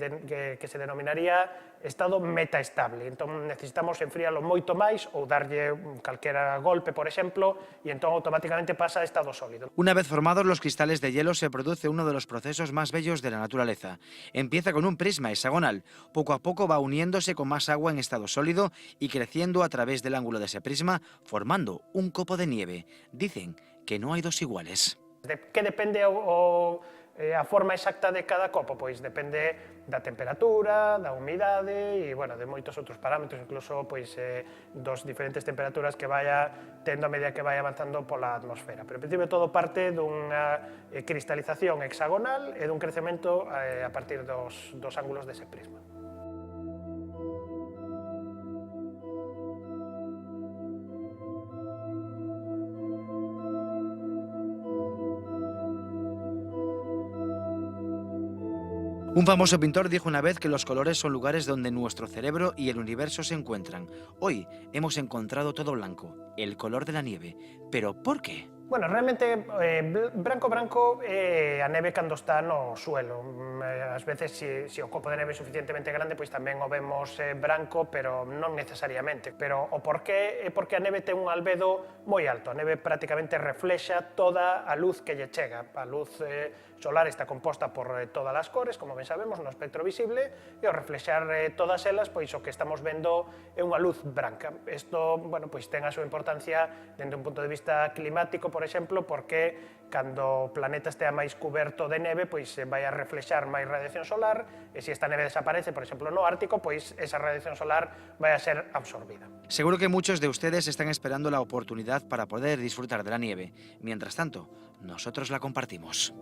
denominaría estado metaestable. Entón, necesitamos enfriarlo moito máis ou darlle calquera golpe, por exemplo, e entón automáticamente pasa a estado sólido. Una vez formados los cristales de hielo se produce uno de los procesos más bellos de la naturaleza. Empieza con un prisma hexagonal. Poco a poco va uniéndose con más agua en estado sólido y creciendo a través del ángulo de ese prisma, formando un copo de nieve. Dicen que no hay dos iguales. De que depende a forma exacta de cada copo? Pois depende da temperatura, da humidade e, bueno, de moitos outros parámetros, incluso pois, dos diferentes temperaturas que vaya tendo a medida que vai avanzando pola atmosfera. Pero, en principio, todo parte dunha cristalización hexagonal e dun crecemento a partir dos ángulos dese prisma. Un famoso pintor dijo una vez que los colores son lugares donde nuestro cerebro y el universo se encuentran. Hoy hemos encontrado todo blanco, el color de la nieve. ¿Pero por qué? Bueno, realmente branco é a neve cando está no suelo. Ás veces, se o copo de neve é suficientemente grande, pois tamén o vemos branco, pero non necesariamente. Pero o porqué é porque a neve ten un albedo moi alto. A neve prácticamente reflexa toda a luz que lle chega. A luz solar está composta por todas as cores, como ben sabemos, no espectro visible, e ao reflexar todas elas, pois o que estamos vendo é unha luz branca. Isto, bueno, pois ten a súa importancia dende un punto de vista climático, por exemplo, porque cando o planeta estea máis cuberto de neve, pois vai a reflexar máis radiación solar, e se esta neve desaparece, por exemplo, no Ártico, pois esa radiación solar vai a ser absorbida. Seguro que muchos de ustedes están esperando la oportunidad para poder disfrutar de la nieve. Mientras tanto, nosotros la compartimos.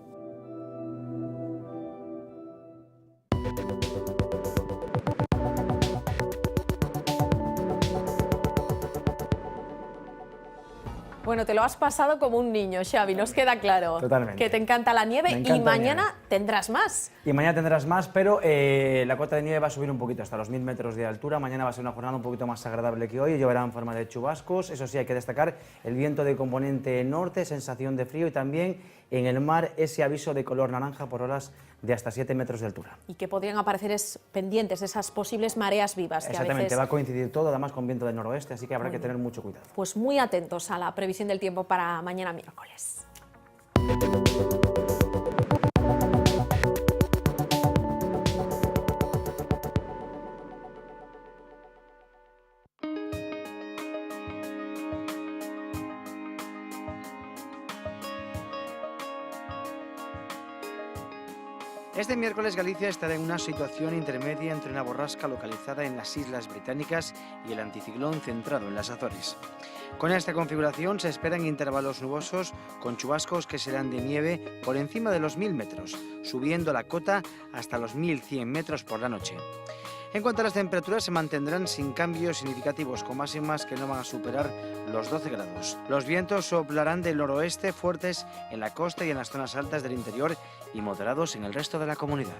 Bueno, te lo has pasado como un niño, Xavi, nos queda claro. Totalmente. Que te encanta la nieve y mañana tendrás más. Y mañana tendrás más, pero la cota de nieve va a subir un poquito hasta los 1000 metros de altura. Mañana va a ser una jornada un poquito más agradable que hoy, lloverá en forma de chubascos. Eso sí, hay que destacar el viento de componente norte, sensación de frío y también en el mar ese aviso de color naranja por olas de hasta 7 metros de altura. Y que podrían aparecer pendientes de esas posibles mareas vivas. Que Exactamente, a veces... va a coincidir todo, además con viento del noroeste, así que habrá que tener mucho cuidado. Pues muy atentos a la previsión del tiempo para mañana miércoles. Este miércoles Galicia estará en una situación intermedia entre una borrasca localizada en las Islas Británicas y el anticiclón centrado en las Azores. Con esta configuración se esperan intervalos nubosos con chubascos que serán de nieve por encima de los 1000 metros, subiendo la cota hasta los 1100 metros por la noche. En cuanto a las temperaturas, se mantendrán sin cambios significativos, con máximas que no van a superar los 12 grados. Los vientos soplarán del noroeste fuertes en la costa y en las zonas altas del interior y moderados en el resto de la comunidad.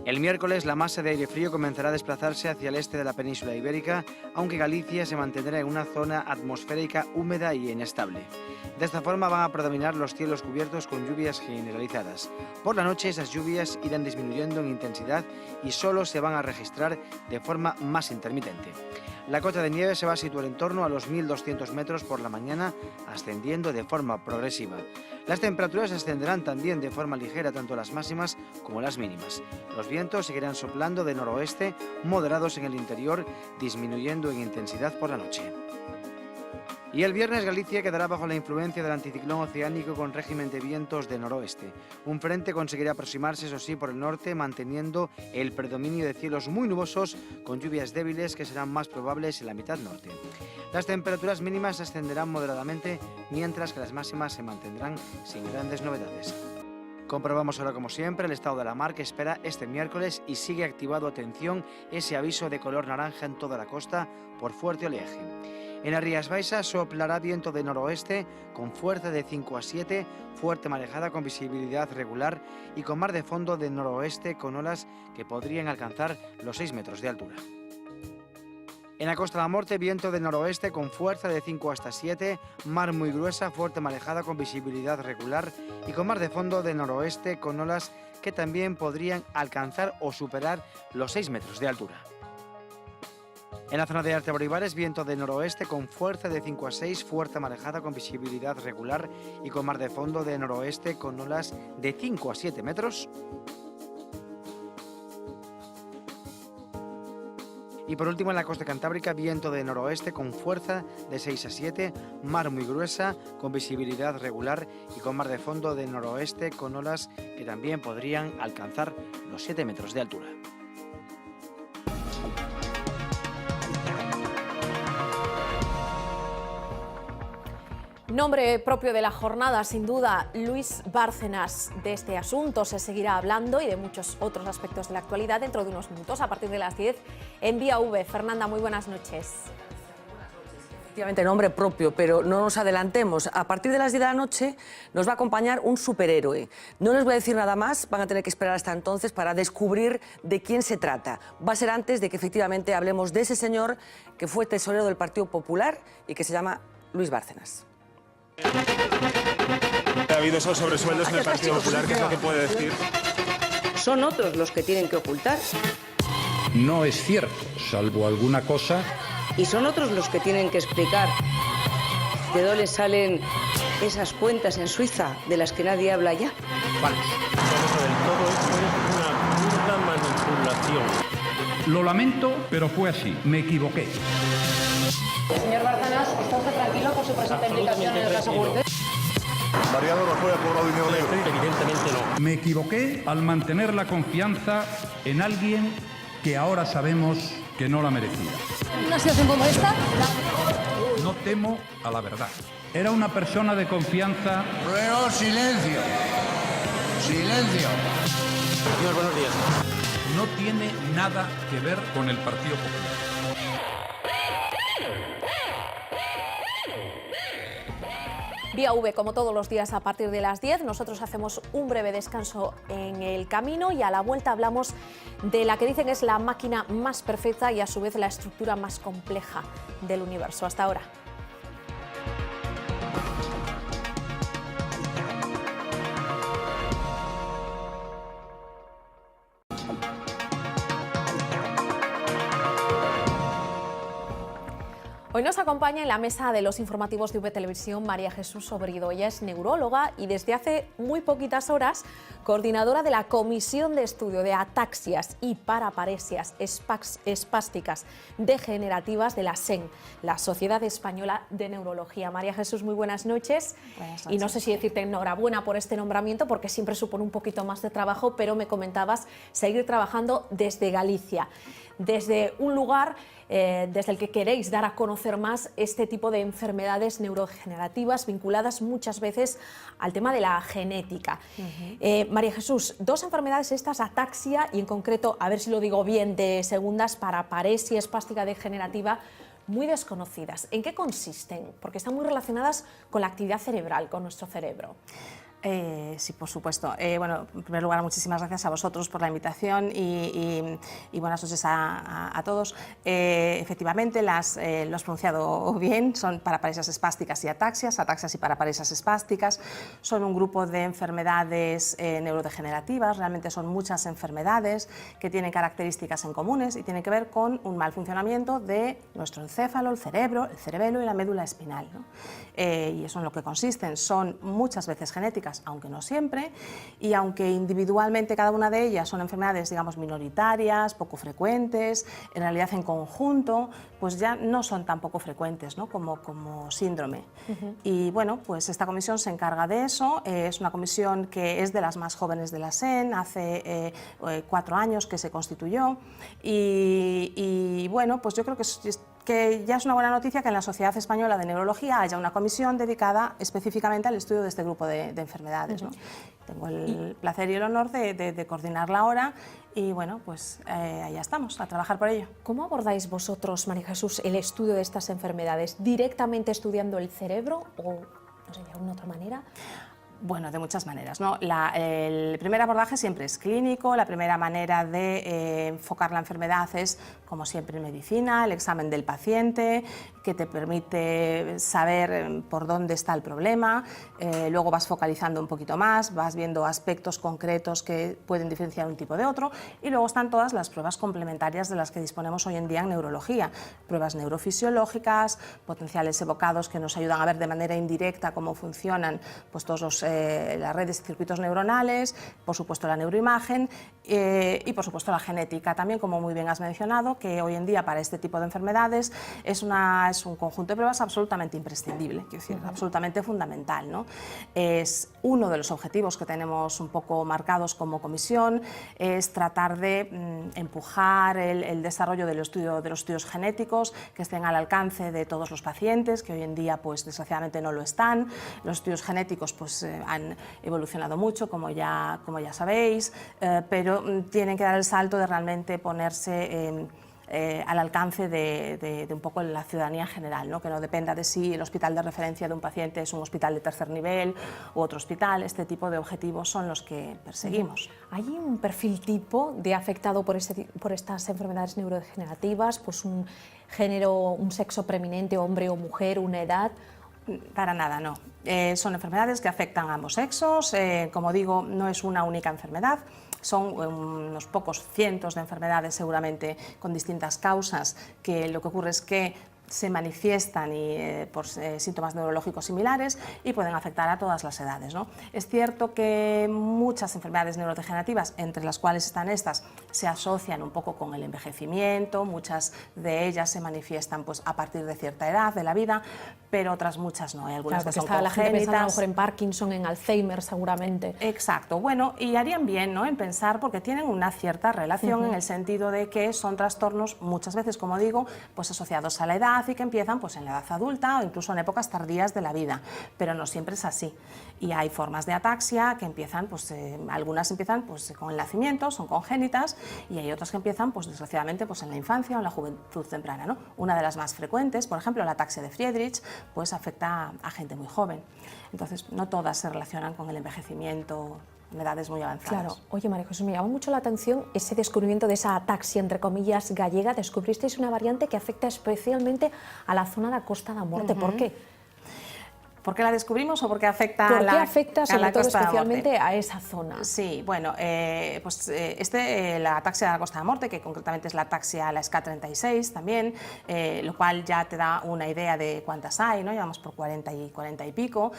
El miércoles la masa de aire frío comenzará a desplazarse hacia el este de la península ibérica, aunque Galicia se mantendrá en una zona atmosférica húmeda y inestable. De esta forma van a predominar los cielos cubiertos con lluvias generalizadas. Por la noche esas lluvias irán disminuyendo en intensidad y solo se van a registrar de forma más intermitente. La cota de nieve se va a situar en torno a los 1200 metros por la mañana, ascendiendo de forma progresiva. Las temperaturas ascenderán también de forma ligera tanto las máximas como las mínimas. Los vientos seguirán soplando de noroeste, moderados en el interior, disminuyendo en intensidad por la noche. Y el viernes Galicia quedará bajo la influencia del anticiclón oceánico con régimen de vientos de noroeste. Un frente conseguirá aproximarse, eso sí, por el norte, manteniendo el predominio de cielos muy nubosos con lluvias débiles que serán más probables en la mitad norte. Las temperaturas mínimas ascenderán moderadamente, mientras que las máximas se mantendrán sin grandes novedades. Comprobamos ahora, como siempre, el estado de la mar, que espera este miércoles y sigue activado, atención, ese aviso de color naranja en toda la costa por fuerte oleaje. En las Rías Baixas soplará viento de noroeste con fuerza de 5 a 7, fuerte marejada con visibilidad regular y con mar de fondo de noroeste con olas que podrían alcanzar los 6 metros de altura. En la Costa de la Morte, viento de noroeste con fuerza de 5 hasta 7, mar muy gruesa, fuerte marejada con visibilidad regular y con mar de fondo de noroeste con olas que también podrían alcanzar o superar los 6 metros de altura. En la zona de Arte-Boribares, viento de noroeste con fuerza de 5 a 6, fuerte marejada con visibilidad regular y con mar de fondo de noroeste con olas de 5 a 7 metros. Y por último, en la costa cantábrica, viento de noroeste con fuerza de 6 a 7, mar muy gruesa, con visibilidad regular y con mar de fondo de noroeste con olas que también podrían alcanzar los 7 metros de altura. Nombre propio de la jornada, sin duda, Luis Bárcenas. De este asunto se seguirá hablando y de muchos otros aspectos de la actualidad dentro de unos minutos, a partir de las 10, en Vía V. Fernanda, muy buenas noches. Efectivamente, nombre propio, pero no nos adelantemos. A partir de las 10 de la noche nos va a acompañar un superhéroe. No les voy a decir nada más, van a tener que esperar hasta entonces para descubrir de quién se trata. Va a ser antes de que efectivamente hablemos de ese señor que fue tesorero del Partido Popular y que se llama Luis Bárcenas. Ha habido esos sobresueldos en el Partido Popular, ¿qué es lo que puede decir? Son otros los que tienen que ocultar. No es cierto, salvo alguna cosa. Y son otros los que tienen que explicar de dónde salen esas cuentas en Suiza de las que nadie habla ya. Falso. Todo esto es una manipulación. Lo lamento, pero fue así. Me equivoqué. Señor Bárcenas, ¿está usted tranquilo por su presunta implicación en el caso Gürtel? Mariano Rajoy ha cobrado dinero negro. Evidentemente no. Me equivoqué al mantener la confianza en alguien que ahora sabemos que no la merecía. ¿Una situación como esta? No temo a la verdad. Era una persona de confianza. Ruego silencio. Silencio. Señor, buenos días. No tiene nada que ver con el Partido Popular. Vía V, como todos los días a partir de las 10, nosotros hacemos un breve descanso en el camino y a la vuelta hablamos de la que dicen es la máquina más perfecta y a su vez la estructura más compleja del universo. Hasta ahora. Hoy nos acompaña en la mesa de los informativos de V Televisión María Jesús Sobrido. Ella es neuróloga y desde hace muy poquitas horas coordinadora de la Comisión de Estudio de Ataxias y Paraparesias Espásticas Degenerativas de la SEN, la Sociedad Española de Neurología. María Jesús, muy buenas noches. Buenas noches. Y no sé si decirte enhorabuena por este nombramiento porque siempre supone un poquito más de trabajo, pero me comentabas seguir trabajando desde Galicia, desde un lugar desde el que queréis dar a conocer más este tipo de enfermedades neurodegenerativas vinculadas muchas veces al tema de la genética. María Jesús, dos enfermedades estas, ataxia y en concreto, a ver si lo digo bien de segundas, paraparesia espástica degenerativa, muy desconocidas. ¿En qué consisten? Porque están muy relacionadas con la actividad cerebral, con nuestro cerebro. Sí, por supuesto. Bueno, en primer lugar, muchísimas gracias a vosotros por la invitación y buenas noches a todos. Efectivamente, lo has pronunciado bien, son paraparesias espásticas y ataxias y paraparesias espásticas. Son un grupo de enfermedades neurodegenerativas, realmente son muchas enfermedades que tienen características en comunes y tienen que ver con un mal funcionamiento de nuestro encéfalo, el cerebelo y la médula espinal, ¿no? Y eso en lo que consisten. Son muchas veces genéticas, aunque no siempre, y aunque individualmente cada una de ellas son enfermedades, digamos, minoritarias, poco frecuentes, en realidad en conjunto, pues ya no son tan poco frecuentes, ¿no? como síndrome. Y bueno, pues esta comisión se encarga de eso, es una comisión que es de las más jóvenes de la SEN, hace 4 años que se constituyó, y bueno, pues yo creo que que ya es una buena noticia que en la Sociedad Española de Neurología haya una comisión dedicada específicamente al estudio de este grupo de enfermedades, ¿no? Tengo el placer y el honor de coordinarla ahora y bueno, pues allá estamos, a trabajar por ello. ¿Cómo abordáis vosotros, María Jesús, el estudio de estas enfermedades? ¿Directamente estudiando el cerebro o, no sé, de alguna otra manera? Bueno, de muchas maneras, ¿no? El primer abordaje siempre es clínico, la primera manera de enfocar la enfermedad es, como siempre en medicina, el examen del paciente, que te permite saber por dónde está el problema, luego vas focalizando un poquito más, vas viendo aspectos concretos que pueden diferenciar un tipo de otro, y luego están todas las pruebas complementarias de las que disponemos hoy en día en neurología, pruebas neurofisiológicas, potenciales evocados que nos ayudan a ver de manera indirecta cómo funcionan pues, todos las redes y circuitos neuronales, por supuesto la neuroimagen y por supuesto la genética también, como muy bien has mencionado, que hoy en día para este tipo de enfermedades es un conjunto de pruebas absolutamente imprescindible, quiero decir, absolutamente fundamental, ¿no? Es uno de los objetivos que tenemos un poco marcados como comisión, es tratar de empujar el desarrollo de los estudios genéticos que estén al alcance de todos los pacientes, que hoy en día pues desgraciadamente no lo están. Los estudios genéticos pues han evolucionado mucho, como ya sabéis, pero tienen que dar el salto de realmente ponerse al alcance de un poco la ciudadanía general, ¿no? Que no dependa de si el hospital de referencia de un paciente es un hospital de tercer nivel u otro hospital. Este tipo de objetivos son los que perseguimos. ¿Hay un perfil tipo de afectado por estas enfermedades neurodegenerativas? Pues un género, un sexo preeminente, hombre o mujer, una edad. Para nada, no. Son enfermedades que afectan a ambos sexos. Como digo, no es una única enfermedad. Son unos pocos cientos de enfermedades seguramente con distintas causas, que lo que ocurre es que se manifiestan por síntomas neurológicos similares y pueden afectar a todas las edades, ¿no? Es cierto que muchas enfermedades neurodegenerativas, entre las cuales están estas, se asocian un poco con el envejecimiento, muchas de ellas se manifiestan pues, a partir de cierta edad de la vida, pero otras muchas no. Hay algunas que son la gente pensando a lo congénitas. mejor en Parkinson, en Alzheimer seguramente. Exacto, bueno, y harían bien, ¿no?, en pensar porque tienen una cierta relación en el sentido de que son trastornos muchas veces, como digo, pues asociados a la edad y que empiezan pues, en la edad adulta o incluso en épocas tardías de la vida, pero no siempre es así. Y hay formas de ataxia que empiezan, pues, algunas empiezan pues, con el nacimiento, son congénitas, y hay otras que empiezan, pues, desgraciadamente, pues, en la infancia o en la juventud temprana, ¿no? Una de las más frecuentes, por ejemplo, la ataxia de Friedreich, pues afecta a gente muy joven. Entonces, no todas se relacionan con el envejecimiento en edades muy avanzadas. Claro. Oye, María Jesús, me llama mucho la atención ese descubrimiento de esa ataxia, entre comillas, gallega. Descubristeis una variante que afecta especialmente a la zona de la Costa da Morte. ¿Por qué? ¿Por qué la descubrimos o por qué afecta ¿Por qué afecta sobre todo Costa da Morte? especialmente a esa zona? Sí, bueno, la ataxia de la Costa da Morte, que concretamente es la ataxia, la SK36 también, lo cual ya te da una idea de cuántas hay, ¿no? Llevamos por 40 y pico.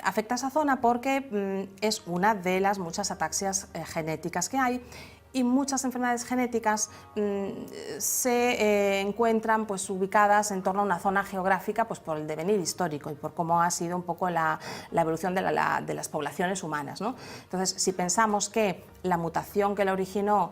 Afecta a esa zona porque es una de las muchas ataxias genéticas que hay. Y muchas enfermedades genéticas se encuentran pues, ubicadas en torno a una zona geográfica pues, por el devenir histórico y por cómo ha sido un poco la evolución de las poblaciones humanas, ¿no? Entonces, si pensamos que la mutación que la originó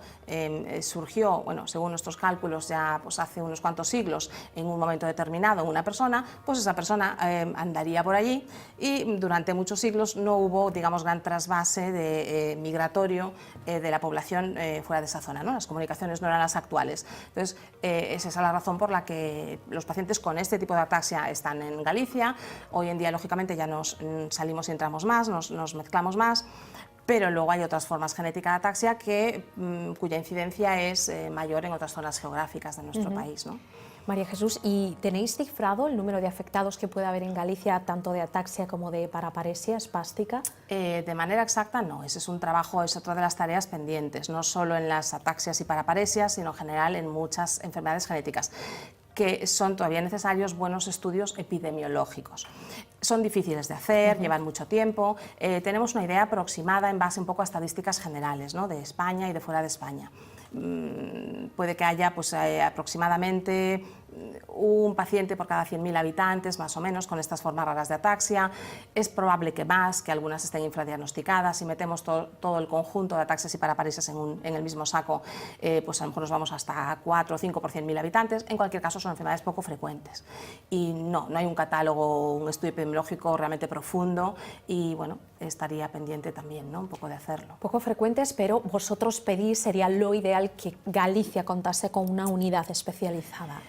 surgió, bueno, según nuestros cálculos, ya pues, hace unos cuantos siglos, en un momento determinado en una persona, pues esa persona andaría por allí y durante muchos siglos no hubo, digamos, gran trasvase migratorio de la población fuera de esa zona, ¿no? Las comunicaciones no eran las actuales. Entonces, es esa la razón por la que los pacientes con este tipo de ataxia están en Galicia. Hoy en día, lógicamente, ya nos salimos y entramos más, nos mezclamos más, pero luego hay otras formas genéticas de ataxia cuya incidencia es mayor en otras zonas geográficas de nuestro país, ¿no? María Jesús, ¿y tenéis cifrado el número de afectados que puede haber en Galicia, tanto de ataxia como de paraparesia espástica? De manera exacta no, ese es un trabajo, es otra de las tareas pendientes, no solo en las ataxias y paraparesias, sino en general en muchas enfermedades genéticas, que son todavía necesarios buenos estudios epidemiológicos. Son difíciles de hacer, llevan mucho tiempo, tenemos una idea aproximada en base un poco a estadísticas generales, ¿no?, de España y de fuera de España. Puede que haya pues, aproximadamente un paciente por cada 100.000 habitantes, más o menos, con estas formas raras de ataxia. Es probable que más, que algunas estén infradiagnosticadas. Si metemos todo el conjunto de ataxias y paraparesias en el mismo saco, pues a lo mejor nos vamos hasta 4 o 5 por 100.000 habitantes. En cualquier caso, son enfermedades poco frecuentes. Y no hay un catálogo, un estudio epidemiológico realmente profundo y, bueno, estaría pendiente también, ¿no?, un poco de hacerlo. Poco frecuentes, pero vosotros pedís, sería lo ideal que Galicia contase con una unidad especializada.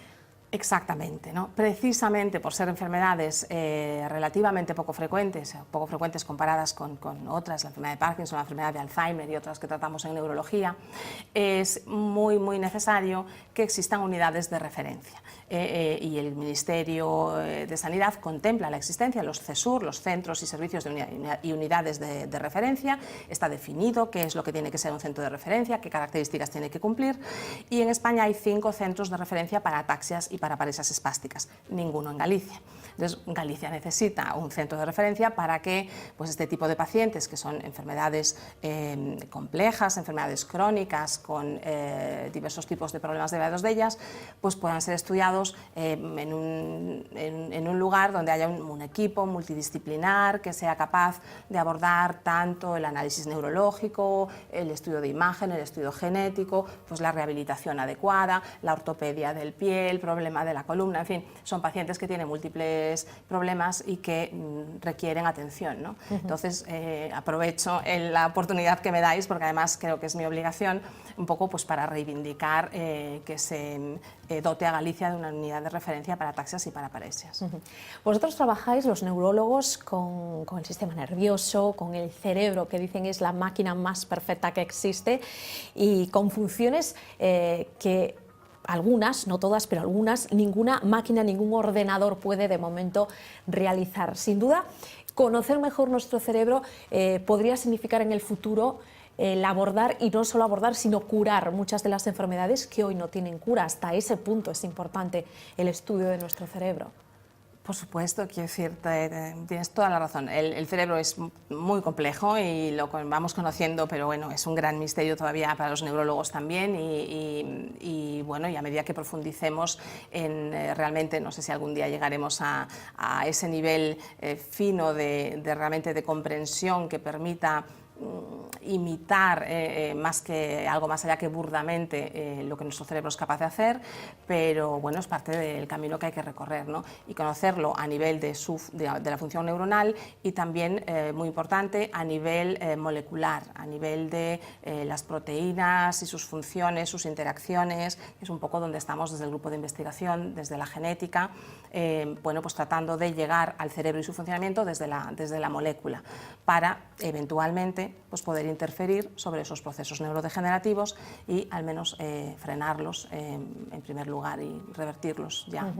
Exactamente, ¿no? Precisamente por ser enfermedades relativamente poco frecuentes comparadas con otras, la enfermedad de Parkinson, la enfermedad de Alzheimer y otras que tratamos en neurología, es muy necesario que existan unidades de referencia. Y el Ministerio de Sanidad contempla la existencia de los CESUR, los Centros y Servicios y Unidades de Referencia. Está definido qué es lo que tiene que ser un centro de referencia, qué características tiene que cumplir, y en España hay 5 centros de referencia para ataxias y paraparesias espásticas, ninguno en Galicia. Entonces, Galicia necesita un centro de referencia para que, pues, este tipo de pacientes, que son enfermedades complejas, enfermedades crónicas, con diversos tipos de problemas derivados de ellas, pues puedan ser estudiados en un lugar donde haya un equipo multidisciplinar que sea capaz de abordar tanto el análisis neurológico, el estudio de imagen, el estudio genético, pues la rehabilitación adecuada, la ortopedia del pie, el problema de la columna, en fin, son pacientes que tienen múltiples problemas y que requieren atención, ¿no? Entonces, aprovecho la oportunidad que me dais, porque además creo que es mi obligación, un poco pues para reivindicar que se dote a Galicia de una unidad de referencia para ataxias y paraparesias. Vosotros trabajáis, los neurólogos, con el sistema nervioso, con el cerebro, que dicen es la máquina más perfecta que existe, y con funciones que algunas, no todas, pero algunas, ninguna máquina, ningún ordenador puede de momento realizar. Sin duda, conocer mejor nuestro cerebro podría significar en el futuro el abordar, y no solo abordar, sino curar muchas de las enfermedades que hoy no tienen cura. Hasta ese punto es importante el estudio de nuestro cerebro. Por supuesto, quiero decir, tienes toda la razón. El cerebro es muy complejo y lo vamos conociendo, pero bueno, es un gran misterio todavía para los neurólogos también y bueno, y a medida que profundicemos en realmente, no sé si algún día llegaremos a ese nivel fino de realmente de comprensión que permita imitar algo más allá que burdamente lo que nuestro cerebro es capaz de hacer, pero bueno, es parte del camino que hay que recorrer, ¿no? Y conocerlo a nivel de la función neuronal y también, muy importante, a nivel molecular, a nivel de las proteínas y sus funciones, sus interacciones. Es un poco donde estamos desde el grupo de investigación, desde la genética, bueno, pues tratando de llegar al cerebro y su funcionamiento desde la molécula, para eventualmente pues poder interferir sobre esos procesos neurodegenerativos y al menos frenarlos en primer lugar y revertirlos ya.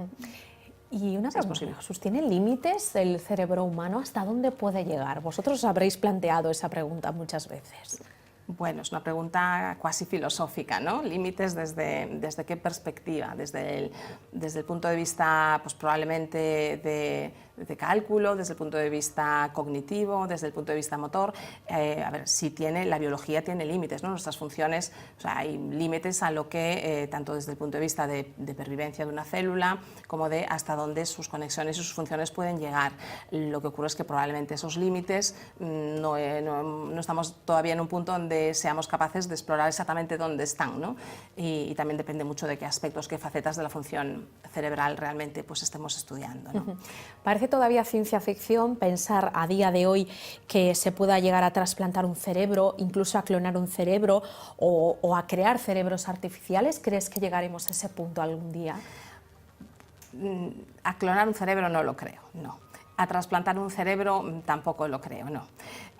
Y una pregunta, Jesús, ¿tiene límites el cerebro humano? ¿Hasta dónde puede llegar? Vosotros habréis planteado esa pregunta muchas veces. Bueno, es una pregunta cuasi filosófica, ¿no? Límites desde qué perspectiva, desde el punto de vista, pues probablemente de cálculo, desde el punto de vista cognitivo, desde el punto de vista motor. A ver, si la biología tiene límites, ¿no? Nuestras funciones, o sea, hay límites a lo que, tanto desde el punto de vista de pervivencia de una célula, como de hasta dónde sus conexiones y sus funciones pueden llegar. Lo que ocurre es que probablemente esos límites no estamos todavía en un punto donde seamos capaces de explorar exactamente dónde están, ¿no? Y también depende mucho de qué aspectos, qué facetas de la función cerebral realmente pues estemos estudiando, ¿no? Parece todavía ciencia ficción pensar a día de hoy que se pueda llegar a trasplantar un cerebro, incluso a clonar un cerebro o a crear cerebros artificiales. ¿Crees que llegaremos a ese punto algún día? A clonar un cerebro no lo creo, no. A trasplantar un cerebro tampoco lo creo, no.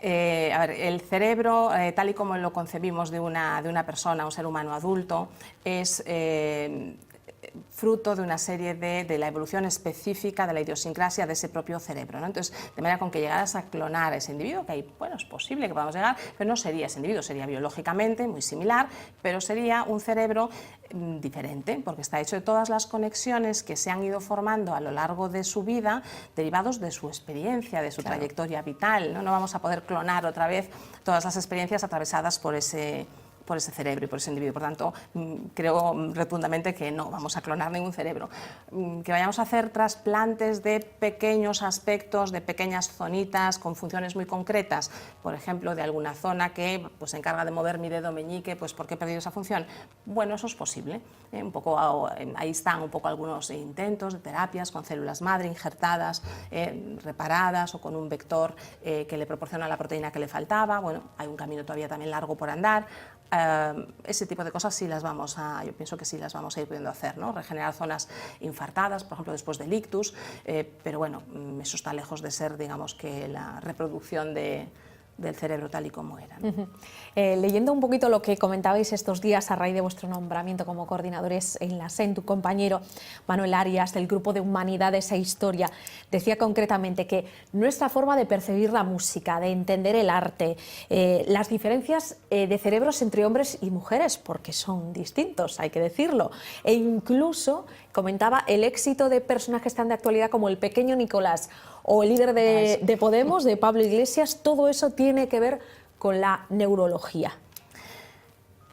A ver, el cerebro, tal y como lo concebimos de una persona, un ser humano adulto, es fruto de una serie de la evolución específica de la idiosincrasia de ese propio cerebro, ¿no? Entonces, de manera con que llegaras a clonar a ese individuo, que bueno, es posible que podamos llegar, pero no sería ese individuo, sería biológicamente muy similar, pero sería un cerebro diferente, porque está hecho de todas las conexiones que se han ido formando a lo largo de su vida, derivados de su experiencia, de su trayectoria vital, ¿no? No vamos a poder clonar otra vez todas las experiencias atravesadas por ese por ese cerebro y por ese individuo. Por tanto, creo rotundamente que no vamos a clonar ningún cerebro. Que vayamos a hacer trasplantes de pequeños aspectos, de pequeñas zonitas con funciones muy concretas, por ejemplo, de alguna zona que pues, se encarga de mover mi dedo meñique, pues ¿por qué he perdido esa función? Bueno, eso es posible. Un poco, ahí están un poco algunos intentos de terapias con células madre injertadas, reparadas o con un vector que le proporciona la proteína que le faltaba. Bueno, hay un camino todavía también largo por andar. Ese tipo de cosas sí las vamos a, yo pienso que sí las vamos a ir pudiendo hacer, ¿no? Regenerar zonas infartadas, por ejemplo, después del ictus, pero bueno, eso está lejos de ser, digamos, que la reproducción del cerebro tal y como era, ¿no? Leyendo un poquito lo que comentabais estos días a raíz de vuestro nombramiento como coordinadores en la SEN, tu compañero Manuel Arias, del Grupo de Humanidades e Historia, decía concretamente que nuestra forma de percibir la música, de entender el arte, las diferencias de cerebros entre hombres y mujeres, porque son distintos, hay que decirlo, e incluso comentaba el éxito de personajes tan de actualidad como el pequeño Nicolás o el líder de Podemos, de Pablo Iglesias. Todo eso tiene que ver con la neurología.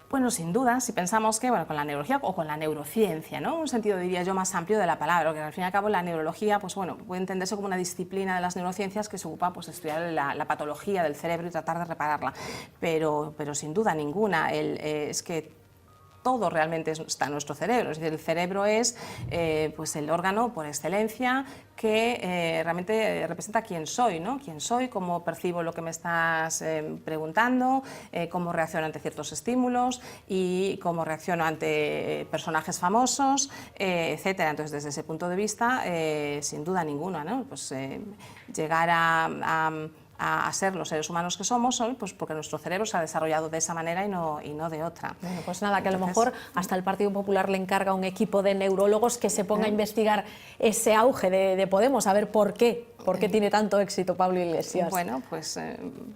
Bueno, sin duda, si pensamos que con la neurología o con la neurociencia, ¿no? Un sentido, diría yo, más amplio de la palabra, que al fin y al cabo la neurología, pues bueno, puede entenderse como una disciplina de las neurociencias que se ocupa pues, de estudiar la patología del cerebro y tratar de repararla, pero sin duda ninguna, es que todo realmente está en nuestro cerebro. Es decir, el cerebro es pues el órgano por excelencia que realmente representa quién soy, ¿no? Quién soy, cómo percibo lo que me estás preguntando, cómo reacciono ante ciertos estímulos y cómo reacciono ante personajes famosos, etcétera. Entonces, desde ese punto de vista, sin duda ninguna, ¿no? Pues llegar a ser los seres humanos que somos, pues porque nuestro cerebro se ha desarrollado de esa manera y no de otra. Bueno, pues nada, que a lo mejor hasta el Partido Popular le encarga a un equipo de neurólogos que se ponga a investigar ese auge de Podemos, a ver por qué tiene tanto éxito Pablo Iglesias. Bueno, pues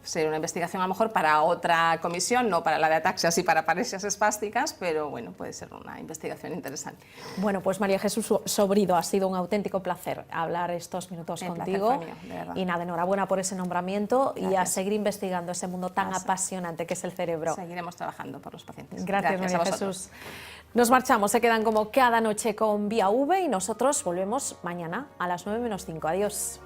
sería una investigación a lo mejor para otra comisión, no para la de ataxias y para paresias espásticas, pero bueno, puede ser una investigación interesante. Bueno, pues María Jesús Sobrido, ha sido un auténtico placer hablar estos minutos contigo. Placer fue mío, de verdad. Y nada, enhorabuena por ese nombramiento. Gracias. Y a seguir investigando ese mundo tan apasionante que es el cerebro. Seguiremos trabajando por los pacientes. Gracias María María Jesús. Nos marchamos, se quedan como cada noche con Vía V y nosotros volvemos mañana a las 9 menos 5. Adiós.